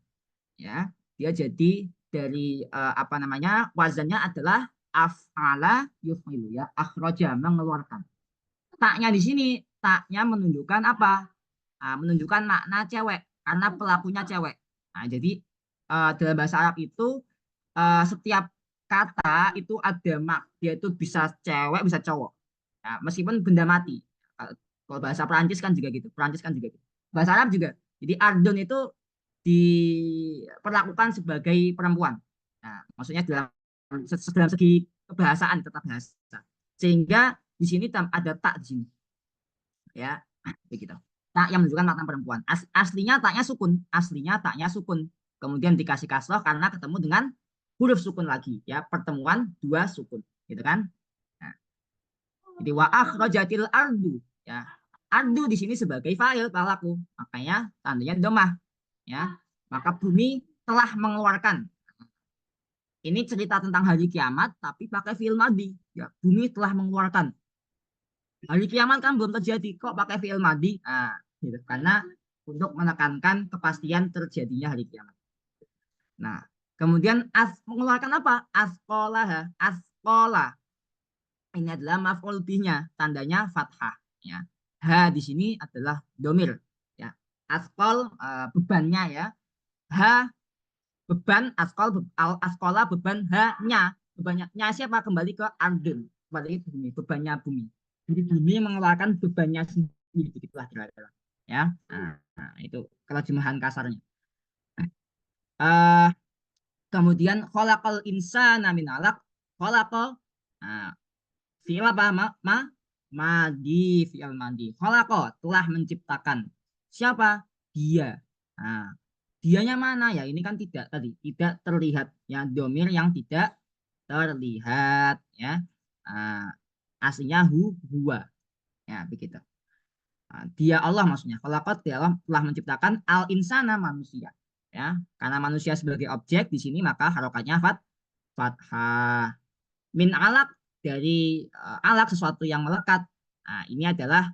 ya. Dia jadi dari apa namanya? Wazannya adalah af'ala yuf'ilu ya. Akhraja mengeluarkan. Taknya di sini, taknya menunjukkan apa? Menunjukkan makna cewek karena pelakunya cewek. Nah, jadi dalam bahasa Arab itu setiap kata itu ada dia itu bisa cewek bisa cowok ya, meskipun benda mati. Kalau bahasa Perancis kan juga gitu, bahasa Arab juga. Jadi ardon itu diperlakukan sebagai perempuan. Nah, maksudnya dalam segi kebahasaan, tata bahasa, sehingga di sini ada tak di sini ya, begitu. Tak yang menunjukkan makna perempuan. Aslinya taknya sukun, kemudian dikasih kasroh karena ketemu dengan huruf sukun lagi ya, pertemuan dua sukun gitu kan. Nah, jadi wa akhrajatil ardu ya, ardu di sini sebagai fa'il pelaku, makanya tandanya domah ya, maka bumi telah mengeluarkan. Ini cerita tentang hari kiamat tapi pakai fi'il madhi ya, bumi telah mengeluarkan. Hari kiamat kan belum terjadi, kok pakai fi'il madhi? Gitu. Karena untuk menekankan kepastian terjadinya hari kiamat. Nah, kemudian mengeluarkan apa? Asqalah, asqalah. Ini adalah maf'ul bihnya, tandanya fathah. Ya. Ha di sini adalah domir. Ya. Asqal bebannya ya. Ha beban, asqala beban, ha-nya. Bebannya siapa? Kembali ke ardun. Kembali ke bumi, bebannya bumi. Jadi bumi mengeluarkan bebannya sendiri, begitulah kira-kira. Ya. Nah, itu terjemahan kasarnya. Uh, Kemudian khalaqal insana min alaq. Khalaqa fi'il apa? Madi, fi'il madi. Khalaqa telah menciptakan. Siapa? Dia. Nah, dianya mana ya? Ini kan tidak terlihat ya, domir yang tidak terlihat ya. Aslinya huwa ya, begitu. Dia Allah maksudnya. Khalaqa, dia Allah telah menciptakan al insana manusia ya. Karena manusia sebagai objek di sini maka harokatnya fathah. Min alak dari alak sesuatu yang melekat. Nah, ini adalah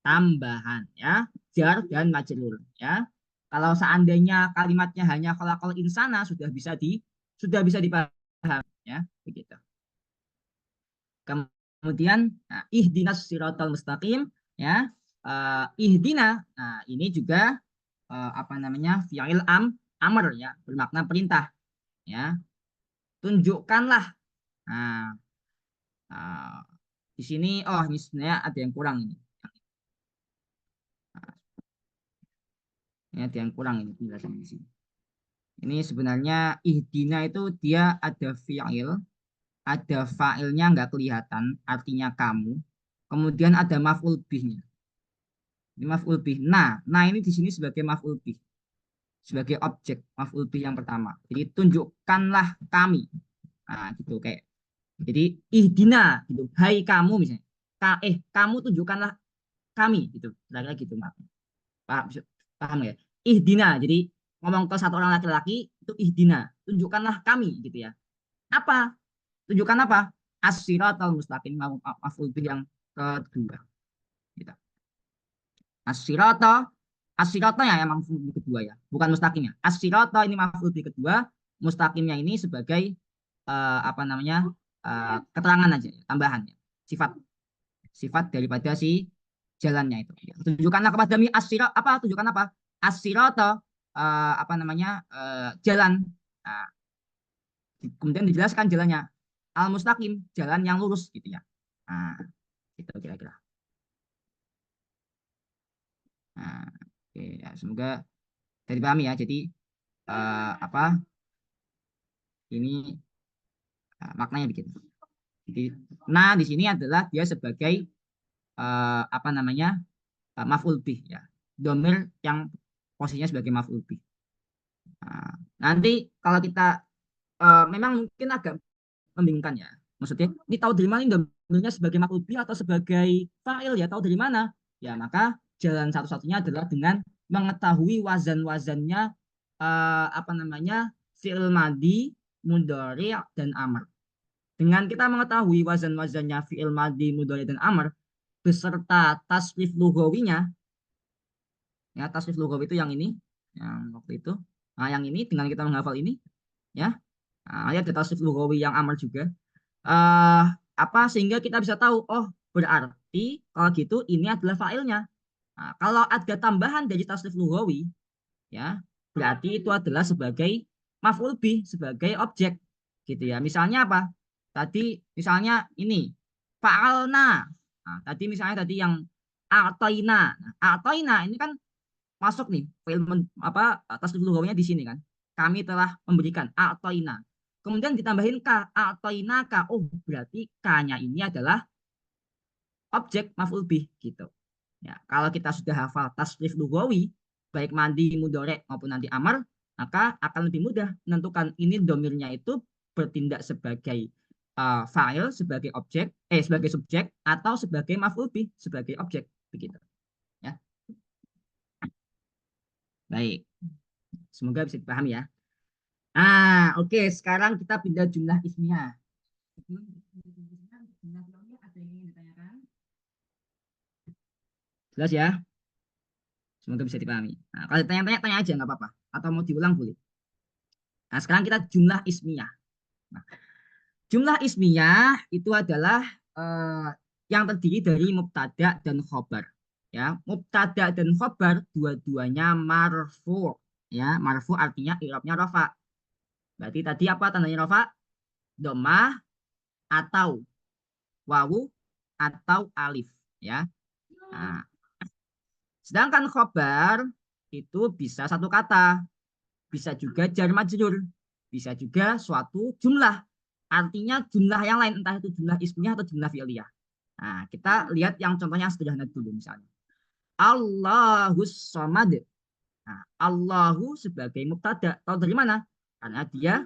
tambahan ya, jar dan majrur ya. Kalau seandainya kalimatnya hanya khalaqal insana sudah bisa dipahami ya, begitu. Kemudian ihdinas siratal mustaqim ya. Ihdina, nah ini juga apa namanya, fi'il amr ya, bermakna perintah ya. Tunjukkanlah. Nah, uh, di sini ini sebenarnya ada yang kurang ini. Nah, ini ada yang kurang ini penjelasan di sini. Ini sebenarnya ihdina itu dia ada fi'il, ada fa'ilnya nggak kelihatan, artinya kamu. Kemudian ada maf'ul bihnya. Ini maf'ul bih. Nah ini di sini sebagai maf'ul bih, sebagai objek maf'ul bih yang pertama. Jadi tunjukkanlah kami. Nah, gitu kayak. Jadi ihdina gitu. Hai kamu misalnya. Kamu tunjukkanlah kami gitu. Kira-kira gitu, maaf. Paham ya? Ihdina. Jadi ngomong ke satu orang laki-laki itu ihdina. Tunjukkanlah kami gitu ya. Apa? Tunjukkan apa? As-siratal mustaqim, maf'ul bih yang kedua. Gitu. As-sirata, as-sirata ya yang maf'ul bih kedua ya, bukan mustaqimnya. As-sirata ini maf'ul bih kedua, mustaqimnya ini sebagai apa namanya? Keterangan aja, tambahan ya. Sifat daripada si jalannya itu. Tunjukkanlah kepada kami tunjukkan apa? As-sirata, apa namanya? Jalan. Nah, kemudian dijelaskan jalannya. Al-mustaqim, jalan yang lurus gitu ya. Nah, itu kira-kira. Nah, oke, ya, semoga dari pahami ya. Jadi apa ini maknanya begitu. Jadi, nah di sini adalah dia sebagai apa namanya, maf'ul bih ya. Domir yang posisinya sebagai maf'ul bih. Nah, nanti kalau kita memang mungkin agak membingungkan ya. Maksudnya, ini tahu dari mana ini domirnya sebagai maf'ul bih atau sebagai fa'il ya? Tahu dari mana? Ya, maka jalan satu-satunya adalah dengan mengetahui wazan-wazannya apa namanya? Fi'il madi, mudhari, dan amr. Dengan kita mengetahui wazan-wazannya fi'il madi, mudhari, dan amr beserta tasrif lughawinya, ya tasrif lughawi itu yang ini, yang waktu itu. Nah, yang ini dengan kita menghafal ini, ya. Nah, ada tasrif lughawi yang amr juga. eh Apa sehingga kita bisa tahu, oh berarti kalau gitu ini adalah fa'ilnya. Nah, kalau ada tambahan dari tasrif lughawi ya berarti itu adalah sebagai maf'ul bih, sebagai objek gitu ya. Misalnya apa? Tadi misalnya ini fa'alna. Nah, tadi misalnya tadi yang a'toina. Nah, a'toina ini kan masuk nih film apa tasrif lughawinya di sini kan. Kami telah memberikan a'toina. Kemudian ditambahin ka, a'toina ka. Oh, berarti ka-nya ini adalah objek maf'ul bih gitu. Ya, kalau kita sudah hafal tasrif lughawi, baik mandi, mudhari maupun nanti amar, maka akan lebih mudah menentukan ini domirnya itu bertindak sebagai fa'il, sebagai objek, sebagai subjek atau sebagai maf'ul bih, sebagai objek begitu. Ya. Baik. Semoga bisa dipahami ya. Oke, sekarang kita pindah jumlah ismiyah. Ada yang ingin ditanyakan? Jelas ya? Semoga bisa dipahami. Nah, kalau tanya-tanya, tanya aja nggak apa-apa. Atau mau diulang boleh. Nah, sekarang kita jumlah ismiyah. Nah, jumlah ismiyah itu adalah yang terdiri dari mubtada dan khobar. Ya, mubtada dan khobar dua-duanya marfu. Ya, marfu artinya i'rabnya rafa. Berarti tadi apa tandanya rafa? Domah atau wawu atau alif. Ya. Nah, sedangkan khobar itu bisa satu kata, bisa juga jar majrur, bisa juga suatu jumlah. Artinya jumlah yang lain, entah itu jumlah ismiyah atau jumlah fi'liyah. Nah, kita lihat yang contohnya sederhana dulu misalnya. Allahus somad. Nah, Allahu sebagai mubtada. Tahu dari mana? Karena dia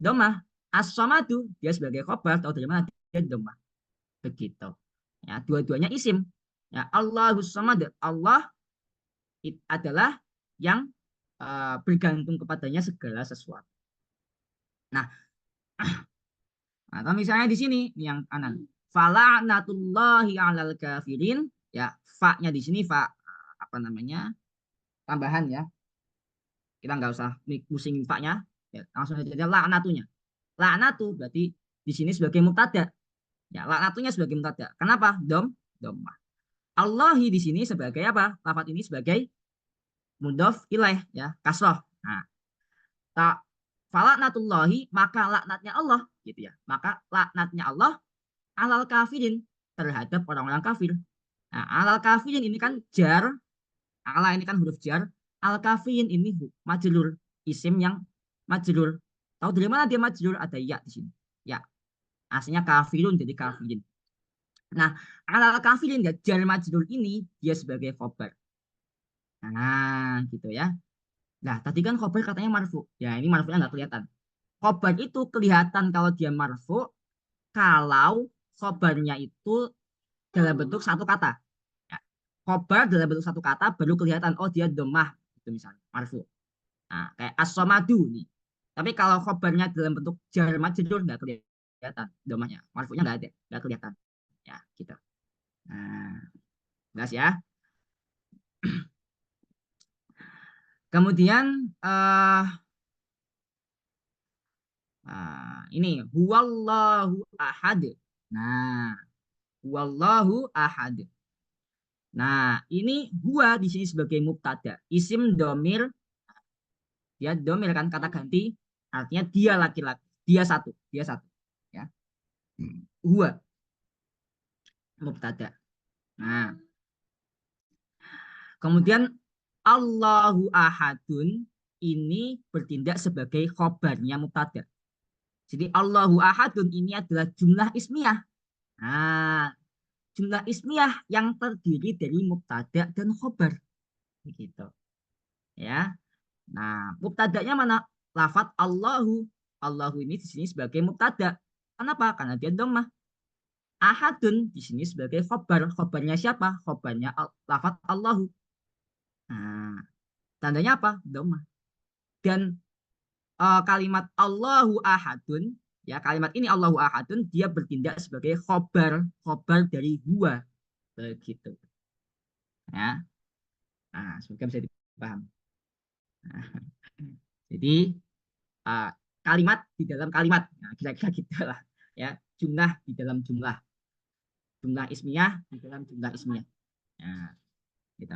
domah. As-somadu dia sebagai khobar. Tahu dari mana? Dia domah. Begitu. Ya, dua-duanya isim. Ya, Allahus somad. Allah adalah yang bergantung kepadanya segala sesuatu. Nah, atau misalnya di sini yang kanan, fala'natullahi 'alal kafirin, ya, fa-nya di sini fa apa namanya? Tambahan ya. Kita nggak usah pusing fa-nya, ya, langsung aja laknatunya. Laknatu berarti di sini sebagai mubtada. Ya, laknatunya sebagai mubtada. Kenapa? Dhammah. Allahi di sini sebagai apa? Lafaz ini sebagai mudhof ilaih, ya, kasroh. Nah, tak falaknatullahi, maka laknatnya Allah gitu ya. Maka laknatnya Allah alal kafirin, terhadap orang-orang kafir. Nah, alal kafirin ini kan jar, ala ini kan huruf jar, al kafirin ini majrur, isim yang majrur. Tahu dari mana dia majrur? Ada ya di sini. Ya, aslinya kafirun jadi kafirin. Nah, alal kafirin ya, jar majrur ini dia sebagai khobar. Nah, gitu ya. Nah, tadi kan khobar katanya marfu. Ya, ini marfunya nggak kelihatan. Khobar itu kelihatan kalau dia marfu kalau khobarnya itu dalam bentuk satu kata. Ya. Khobar dalam bentuk satu kata baru kelihatan, oh dia domah, itu misalnya marfu. Nah, kayak as-somadu nih. Tapi kalau khobarnya dalam bentuk jar majrur nggak kelihatan domahnya, marfunya nggak ada, nggak kelihatan. Ya, gitu. Nah, jelas ya. Kemudian ini huwallahu ahad. Nah, huwallahu ahad. Nah, ini huwa di sini sebagai mubtada. Isim domir, dia domir kan kata ganti, artinya dia laki-laki, dia satu, dia satu. Ya, huwa mubtada. Nah, kemudian Allahu ahadun ini bertindak sebagai khobarnya mubtada. Jadi Allahu ahadun ini adalah jumlah ismiyah. Nah, jumlah ismiyah yang terdiri dari mubtada dan khobar. Begitu. Ya. Nah, mubtadanya mana? Lafat Allahu. Allahu ini di sini sebagai mubtada. Kenapa? Karena dia dhammah. Ahadun di sini sebagai khobar. Khobarnya siapa? Khobarnya lafat Allahu. Nah, tandanya apa? Dhammah. Dan kalimat Allahu ahadun, ya, kalimat ini Allahu ahadun dia bertindak sebagai khobar dari huwa, begitu ya. Nah, semoga bisa dipaham. Nah, jadi uh, kalimat di dalam kalimat, nah, kira-kira gitulah ya, jumlah di dalam jumlah, jumlah ismiyah di dalam jumlah ismiyah. Nah, gitu.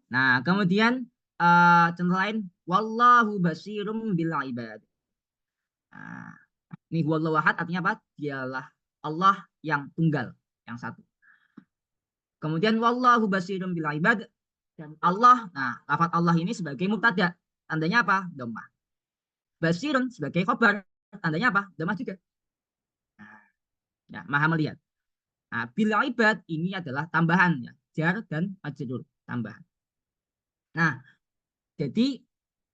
Nah, kemudian contoh lain, wallahu basirum bil ibad. Nah, ini wallahu ahad artinya apa? Dialah Allah yang tunggal, yang satu. Kemudian wallahu basirum bil ibad, dan Allah, nah, lafaz Allah ini sebagai mubtada, tandanya apa? Dhammah. Basirun sebagai khobar, tandanya apa? Dhammah juga. Nah, ya, maha melihat. Nah, bil ibad ini adalah tambahan ya, jar dan majrur, tambahan. Nah, jadi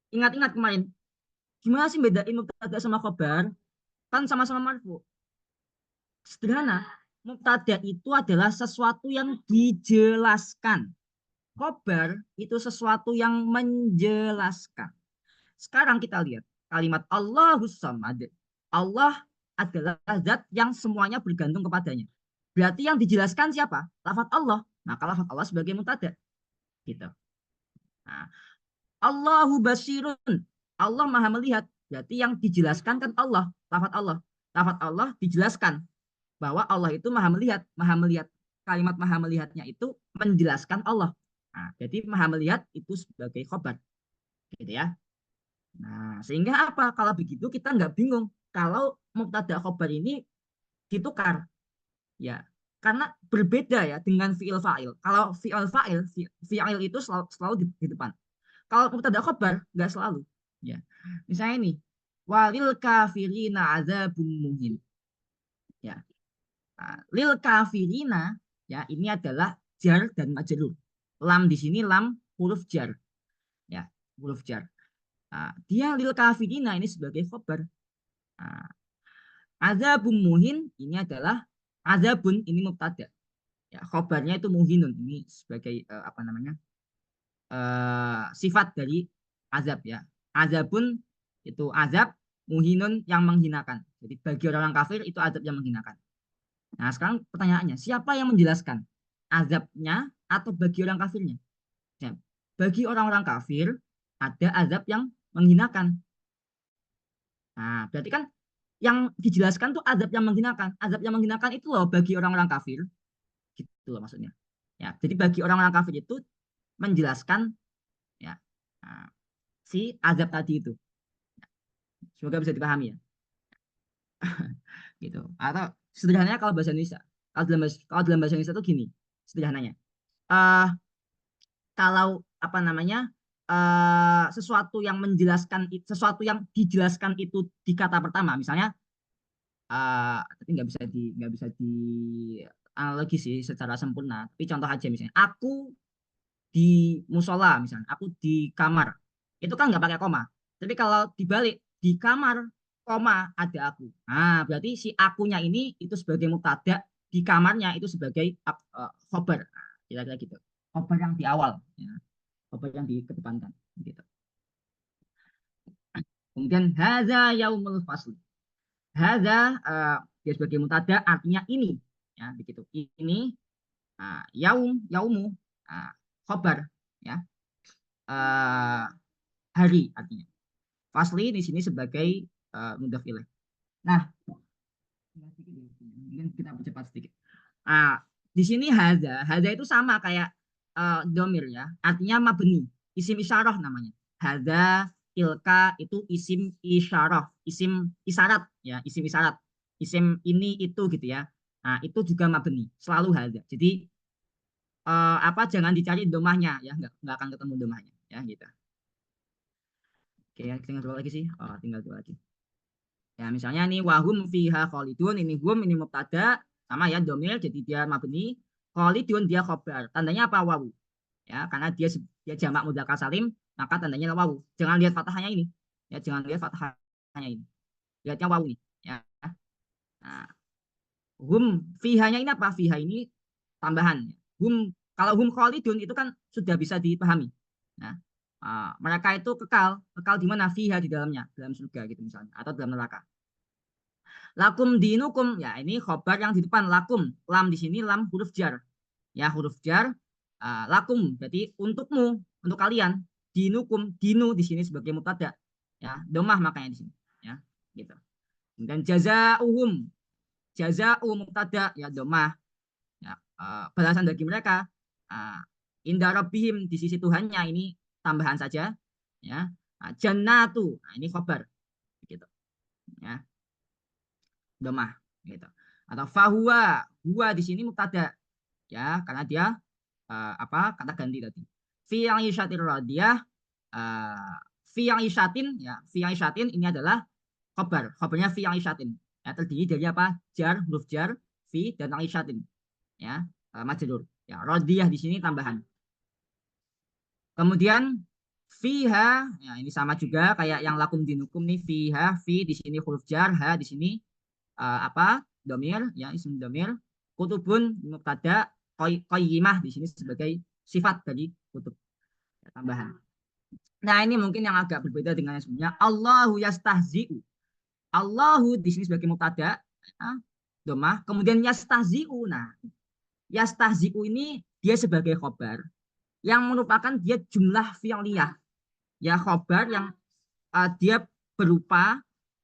ingat-ingat kemarin, gimana sih bedain mubtada sama khobar? Kan sama-sama marfu. Sederhana, mubtada itu adalah sesuatu yang dijelaskan. Khobar itu sesuatu yang menjelaskan. Sekarang kita lihat kalimat Allahus Samad. Allah adalah zat yang semuanya bergantung kepadanya. Berarti yang dijelaskan siapa? Lafaz Allah. Maka lafaz Allah sebagai mubtada. Gitu. Nah, Allahu basirun. Allah maha melihat. Berarti yang dijelaskan kan Allah. Lafaz Allah. Lafaz Allah dijelaskan bahwa Allah itu maha melihat. Maha melihat. Kalimat maha melihatnya itu menjelaskan Allah. Nah, jadi maha melihat itu sebagai khobar. Gitu ya. Nah, sehingga apa? Kalau begitu kita nggak bingung kalau mubtada khobar ini ditukar, ya, karena berbeda ya dengan fiil fa'il. Kalau fiil fa'il, fiil itu selalu di depan. Kalau mubtada khobar nggak selalu. Ya, misalnya ini, walil kafirina adzabun muhin. Ya, nah, lil kafirina, ya, ini adalah jar dan majrur. Lam di sini lam huruf jar, ya, huruf jar. Nah, dia lil kafirina ini sebagai khobar. Nah, azabun muhin ini adalah azabun ini mubtada. Ya, khobarnya itu muhinun ini sebagai apa namanya? sifat dari azab ya. Azabun itu azab, muhinun yang menghinakan. Jadi bagi orang kafir itu azab yang menghinakan. Nah, sekarang pertanyaannya, siapa yang menjelaskan azabnya atau bagi orang kafirnya? Ya, bagi orang-orang kafir ada azab yang menghinakan. Nah, berarti kan yang dijelaskan tuh azab yang menghinakan. Azab yang menghinakan itu loh bagi orang-orang kafir. Gitu loh maksudnya. Ya, jadi bagi orang-orang kafir itu menjelaskan ya nah, si azab tadi itu. Semoga bisa dipahami ya. Gitu. Atau sederhananya kalau bahasa Indonesia. Kalau dalam bahasa Indonesia itu gini, sederhananya. Eh kalau apa namanya? Sesuatu yang dijelaskan itu di kata pertama, misalnya tapi nggak bisa di analogi sih secara sempurna. Tapi contoh aja misalnya, aku di musola misalnya, aku di kamar, itu kan nggak pakai koma. Tapi kalau dibalik di kamar, koma ada aku. Nah, berarti si akunya ini itu sebagai mubtada, di kamarnya itu sebagai khobar. Nah, kira-kira gitu. Khobar yang di awal, ya. Khobar yang dikedepankan, gitu. Kemudian hadza yaumul fasl. Hadza dia sebagai mubtada artinya ini, ya begitu. Ini yaumu khobar, ya hari artinya. Fasli di sini sebagai mudhaf ilaih. Nah, mungkin kita percepat sedikit. Di sini haza itu sama kayak domir ya, artinya mabni, isim isyarah namanya. Haza, tilka itu isim isyarah, isim isyarat ya, isim isyarat, isim ini itu gitu ya. Nah, itu juga mabni, selalu haza. Jadi jangan dicari domahnya ya, nggak akan ketemu domahnya ya gitu. Oke, ya, tinggal dua lagi sih. Oh, tinggal dua lagi. Ya, misalnya nih wahum fiha khalidun, ini hum ini mubtada sama ya domir jadi dia mabni, khalidun dia khobar. Tandanya apa? Wawu. Ya, karena dia jamak mudzakkar salim, maka tandanya wawu. Jangan lihat fathahnya ini. Ya, jangan lihat fathahnya ini. Lihatnya wawu nih, ya. Nah, hum fihanya ini apa? Fiha ini tambahan. Hum kalau hum khalidun itu kan sudah bisa dipahami. Nah, mereka itu kekal, kekal di mana? Fiha di dalamnya, dalam surga gitu misalnya atau dalam neraka. Lakum dinukum, ya ini khobar yang di depan lakum. Lam di sini lam huruf jar. Ya huruf jar. Lakum berarti untukmu, untuk kalian. Dinukum, dinu di sini sebagai mubtada. Ya, domah makanya di sini. Ya, gitu. Dan jazauhum, jazau mubtada ya domah. Ya, balasan bagi mereka. Inda rabbihim di sisi Tuhannya ini tambahan saja. Ya, jannatu, nah, ini khobar. Gitu. Ya, domah gitu. Atau fahuwa, huwa di sini mubtada ya karena dia kata ganti tadi. Fi yang isyatir radiyah fi yang isyatin ya fi yang isyatin ini adalah khabarnya fi yang isyatin ya terdiri dari apa? Jar, huruf jar, fi dan yang isyatin ya majrur. Ya radiyah di sini tambahan. Kemudian fiha ya ini sama juga kayak yang lakum dinukum nih fiha fi di sini huruf jar ha di sini domir ya isim domir kutubun mubtada qayyimah di sini sebagai sifat dari kutub ya, tambahan. Nah ini mungkin yang agak berbeda dengan yang sebelumnya. Allahu yastahzi'u. Allahu di sini sebagai mubtada ya, domah kemudian yastahzi'u. Nah yastahzi'u ini dia sebagai khobar yang merupakan dia jumlah fi'liyah ya khobar yang dia berupa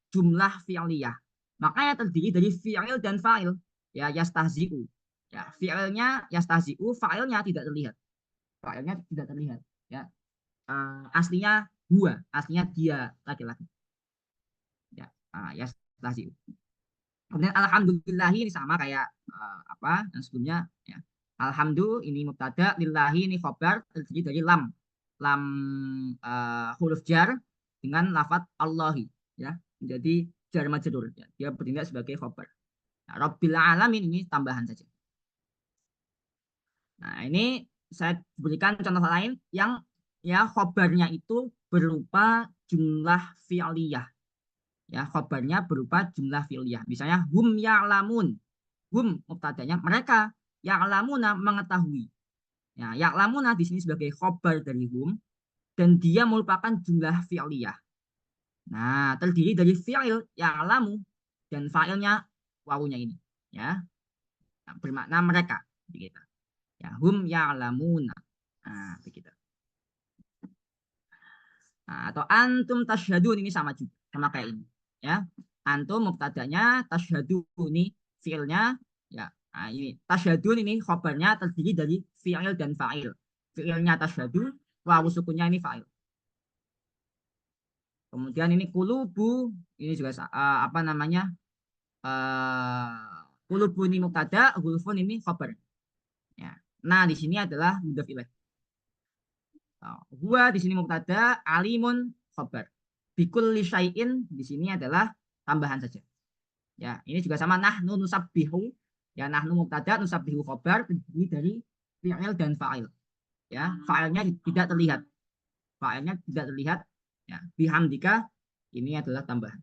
jumlah fi'liyah. Makanya terdiri dari fi'il dan fa'il. Ya, yastahzi'u. Ya, fi'ilnya yastahzi'u, fa'ilnya tidak terlihat. Fa'ilnya tidak terlihat. Ya, aslinya huwa, aslinya dia laki-laki. Ya, yastahzi'u. Kemudian alhamdulillah ini sama kayak yang sebelumnya. Ya. Alhamdulillah ini mubtada, lillahi ini khobar terdiri dari lam, lam huruf jar dengan lafadz Allahi. Ya, menjadi jar majrur. Ya. Dia bertindak sebagai khobar. Nah, Rabbil alamin ini tambahan saja. Nah, ini saya berikan contoh lain yang ya khobarnya itu berupa jumlah fi'liyah. Ya, khobarnya berupa jumlah fi'liyah. Misalnya hum ya'lamun. Hum mubtadanya mereka ya'lamuna mengetahui. Ya, ya'lamuna di sini sebagai khobar dari hum dan dia merupakan jumlah fi'liyah. Nah, terdiri dari fi'il ya'lamu dan fa'ilnya wawunya ini, ya. Nah, bermakna mereka, begitu. Ya, hum ya'lamuna. Nah, begitu. Nah, atau antum tasyhadun ini sama juga, sama kayak ini, ya. Antum mubtadanya, tasyhadun ini fi'ilnya, ya. Nah, ini tasyhadun ini khobarnya terdiri dari fi'il dan fa'il. Fi'ilnya tasyhadu, wawu sukunnya ini fa'il. Kemudian ini kulubu, ini juga apa namanya? Kulubu ini mubtada, hulfun ini khabar. Ya. Nah, di sini adalah mudhaf ilaih. Gua di sini mubtada, alimun khabar. Bikul syai'in di sini adalah tambahan saja. Ya, ini juga sama nahnu nusabbihu. Ya, nahnu mubtada, nusabbihu khabar terdiri dari fi'il dan fa'il. Ya, fa'ilnya tidak terlihat. Fa'ilnya tidak terlihat. Ya, bihamdika ini adalah tambahan.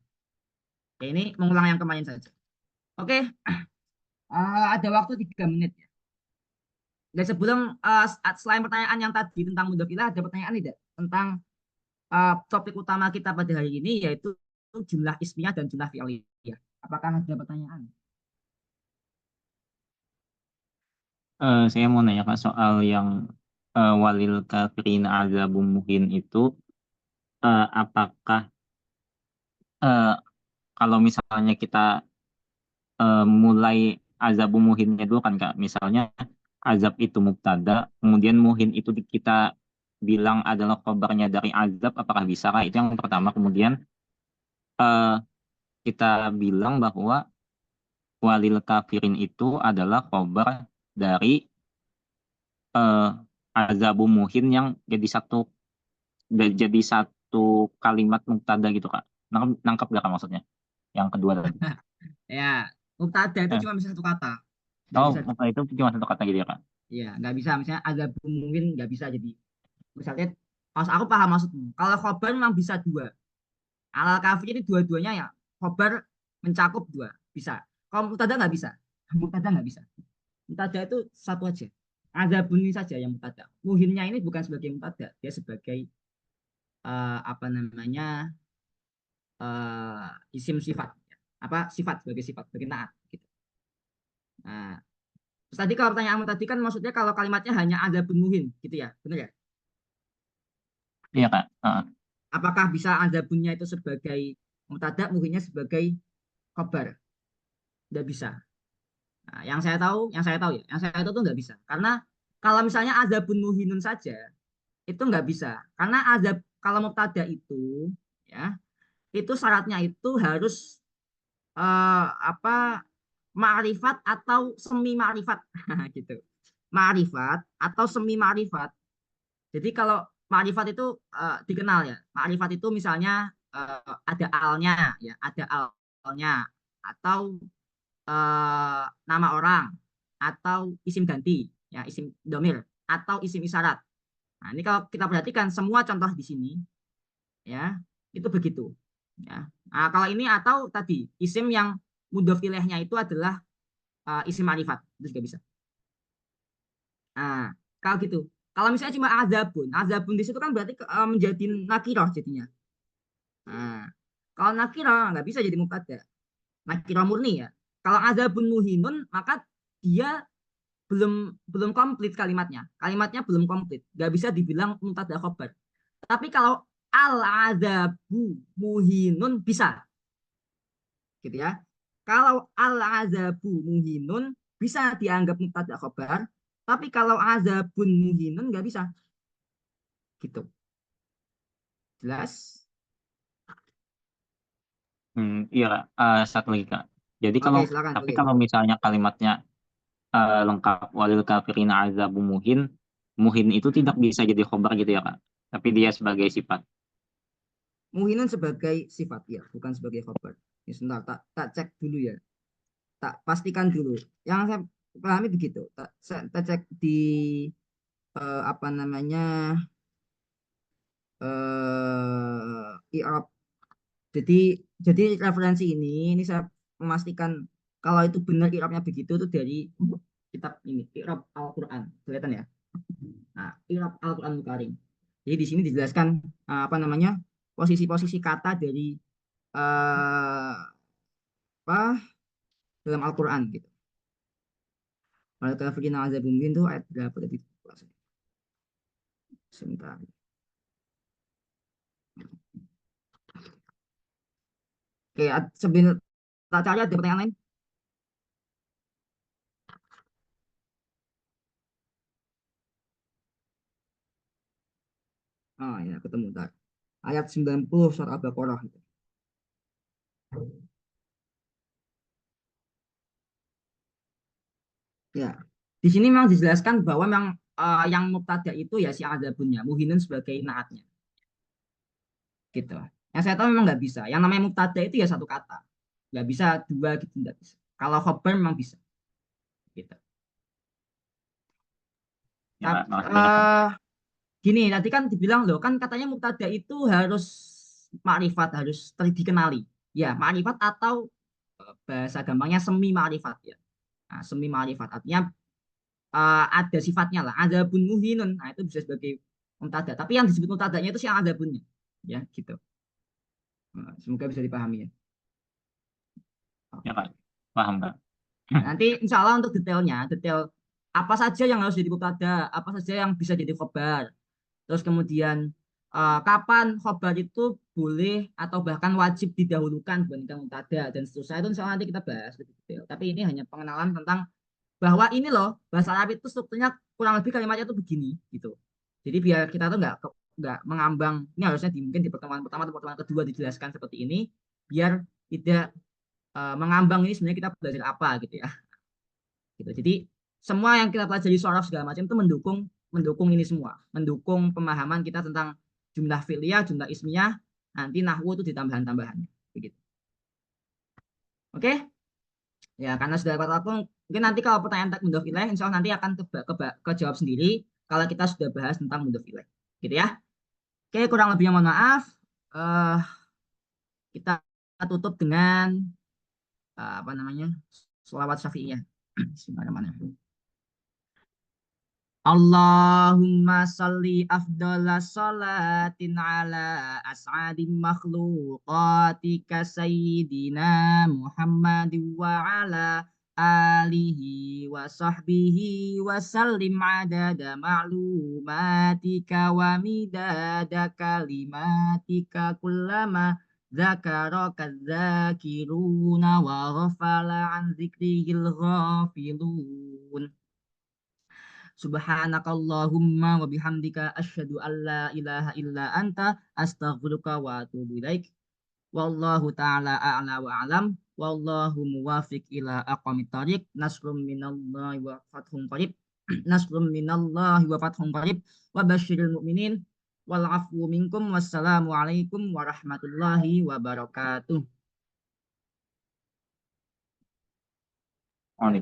Oke, ini mengulang yang kemarin saja. Oke, ada waktu 3 menit ya. Dan sebelum selain pertanyaan yang tadi tentang mudzakilah, ada pertanyaan tidak tentang topik utama kita pada hari ini yaitu jumlah ismiyah dan jumlah fi'liyah. Apakah ada pertanyaan? Saya mau nanya Kak soal yang walil kafirin azabum muhin itu apakah eh, kalau misalnya kita mulai azabum muhinnya dulu kan Kak, misalnya azab itu mubtada, kemudian muhin itu kita bilang adalah kabarnya dari azab, apakah bisa Kak? Itu yang pertama. Kemudian eh, kita bilang bahwa walil kafirin itu adalah kabar dari eh, azabu muhin yang jadi satu kalimat mubtada gitu Kak. Nangkap gak Kak maksudnya? Yang kedua tadi. Ya, mubtada itu Eh, cuma bisa satu kata. Nggak oh, bisa, mubtada itu cuma satu kata gitu ya Kak. ya, nggak bisa. Misalnya ada mungkin nggak bisa jadi. Misalnya, aku paham maksudmu. Kalau khobar memang bisa dua. Alal kafir ini dua-duanya ya. Khobar mencakup dua. Bisa. Kalau mubtada nggak bisa. Mubtada nggak bisa. Mubtada itu satu aja. Ada bunyi saja yang mubtada. Muhinnya ini bukan sebagai mubtada, dia sebagai apa namanya isim sifat. Apa sifat sebagai sifat, sebagai naat. Gitu. Nah, terus tadi kalau pertanyaanmu tadi kan maksudnya kalau kalimatnya hanya ada muhin, gitu ya, benar ya? Iya Kak. Heeh. Apakah bisa ada bunyinya itu sebagai mubtada, muhinnya sebagai khabar? Tidak bisa. Nah, yang saya tahu itu nggak bisa. Karena kalau misalnya azabun muhinun saja, itu nggak bisa. Karena azab kalau mubtada itu, ya, itu syaratnya itu harus apa ma'rifat atau semi ma'rifat gitu. Ma'rifat atau semi ma'rifat. Jadi kalau ma'rifat itu dikenal ya. Ma'rifat itu misalnya ada alnya ya, ada alnya atau nama orang atau isim ganti ya, isim domir atau isim isyarat. Nah, ini kalau kita perhatikan semua contoh di sini ya, itu begitu. Ya. Nah, kalau ini atau tadi isim yang mudhof ilaihnya itu adalah isim ma'rifat, itu juga bisa. Nah, kalau gitu. Kalau misalnya cuma azabun, azabun di situ kan berarti menjadi nakirah jadinya. Nah, kalau nakirah nggak bisa jadi mubtada. Nakirah murni ya. Kalau azabun muhinun, maka dia belum belum komplit kalimatnya. Kalimatnya belum komplit. Nggak bisa dibilang mubtada khobar. Tapi kalau al azabu muhinun bisa, gitu ya. Kalau al azabu muhinun bisa dianggap mubtada khobar, tapi kalau azabun muhinun nggak bisa, gitu. Jelas? Iya Kak. Satu lagi Kak. Jadi Oke, silakan. tapi Oke. kalau misalnya kalimatnya lengkap walil kafirin azabu muhin, muhin itu tidak bisa jadi khobar gitu ya Kak. Tapi dia sebagai sifat. Muhinun sebagai sifat ya, bukan sebagai khobar. Ya, sebentar, tak cek dulu ya. Tak pastikan dulu. Yang saya pahami begitu. Tak cek di apa namanya i'rab. Jadi referensi ini saya memastikan kalau itu benar i'rabnya begitu itu dari kitab ini i'rab Al-Qur'an. Kelihatan ya? Nah, i'rab Al-Qur'anul Karim. Jadi di sini dijelaskan apa namanya? Posisi-posisi kata dari eh, apa dalam Al-Qur'an gitu. Kalau kafirin azabun itu ayat berapa tadi? Sebentar. Oke, sebelum tak cari ada pertanyaan lain? Ah ya, ketemu ntar. Ayat 90 surat Al-Baqarah. Ya. Di sini memang dijelaskan bahwa memang yang mubtada itu ya si azabunnya, muhinun sebagai naatnya. Gitu. Yang saya tahu memang nggak bisa. Yang namanya mubtada itu ya satu kata. Nggak bisa dua gitu, nggak bisa. Kalau khobar memang bisa. Gitu. Ya Kak, Tapi makasih banyak Kak. gini, tadi kan dibilang loh, kan katanya mubtada itu harus makrifat, harus dikenali. Ya, makrifat atau bahasa gampangnya semi makrifat ya. Nah, semi makrifat artinya ada sifatnya lah. Azabun muhinun. Nah, itu bisa sebagai mubtada. Tapi yang disebut mubtadanya itu sih yang azabunnya. Ya, gitu. Nah, semoga bisa dipahami ya. Ya Kak, paham Kak. Nanti insya Allah untuk detailnya, detail apa saja yang harus jadi mubtada, apa saja yang bisa jadi khobar. Terus kemudian kapan khobar itu boleh atau bahkan wajib didahulukan dibandingkan mubtada dan seterusnya itu insya Allah nanti kita bahas lebih detail. Tapi ini hanya pengenalan tentang bahwa ini loh bahasa Arab itu strukturnya kurang lebih kalimatnya itu begini gitu. Jadi biar kita tuh nggak mengambang. Ini harusnya mungkin di pertemuan pertama atau pertemuan kedua dijelaskan seperti ini biar tidak mengambang ini sebenarnya kita belajar apa gitu ya. Gitu. Jadi semua yang kita pelajari soal segala macam itu mendukung mendukung ini semua, mendukung pemahaman kita tentang jumlah fi'liyah, jumlah ismiyah, nanti nahwu itu ditambahan-tambahannya. Begitu. Oke? Ya, karena sudah dapat waktu, mungkin nanti kalau pertanyaan tentang mudhof ilaih, insya Allah nanti akan kejawab sendiri kalau kita sudah bahas tentang mudhof ilaih. Gitu ya. Oke, kurang lebihnya mohon maaf. Eh, kita tutup dengan apa namanya? Sholawat syafi'iyah. Bismillahirrahmanirrahim. Allahumma salli afdala salatin ala as'adin makhluqatika sayyidina Muhammad wa ala alihi wa sahbihi wa sallim adada ma'lumatika wa midada kalimatika kullama zakaraka dzakiruna wa ghafala an zikrihil ghafilun. Subhanakallahumma wa bihamdika asyhadu an la ilaha illa anta astaghfiruka wa atubu ilaik. Wallahu taala a'la wa a'lam. Wallahu muwafiq ila aqwamit thariq. Nasrum minallahi wa fathun qarib. Nasrum minallahi wa fathun qarib. Wa basyiril mu'minin. Wal afwu minkum. Wassalamu alaikum warahmatullahi wabarakatuh.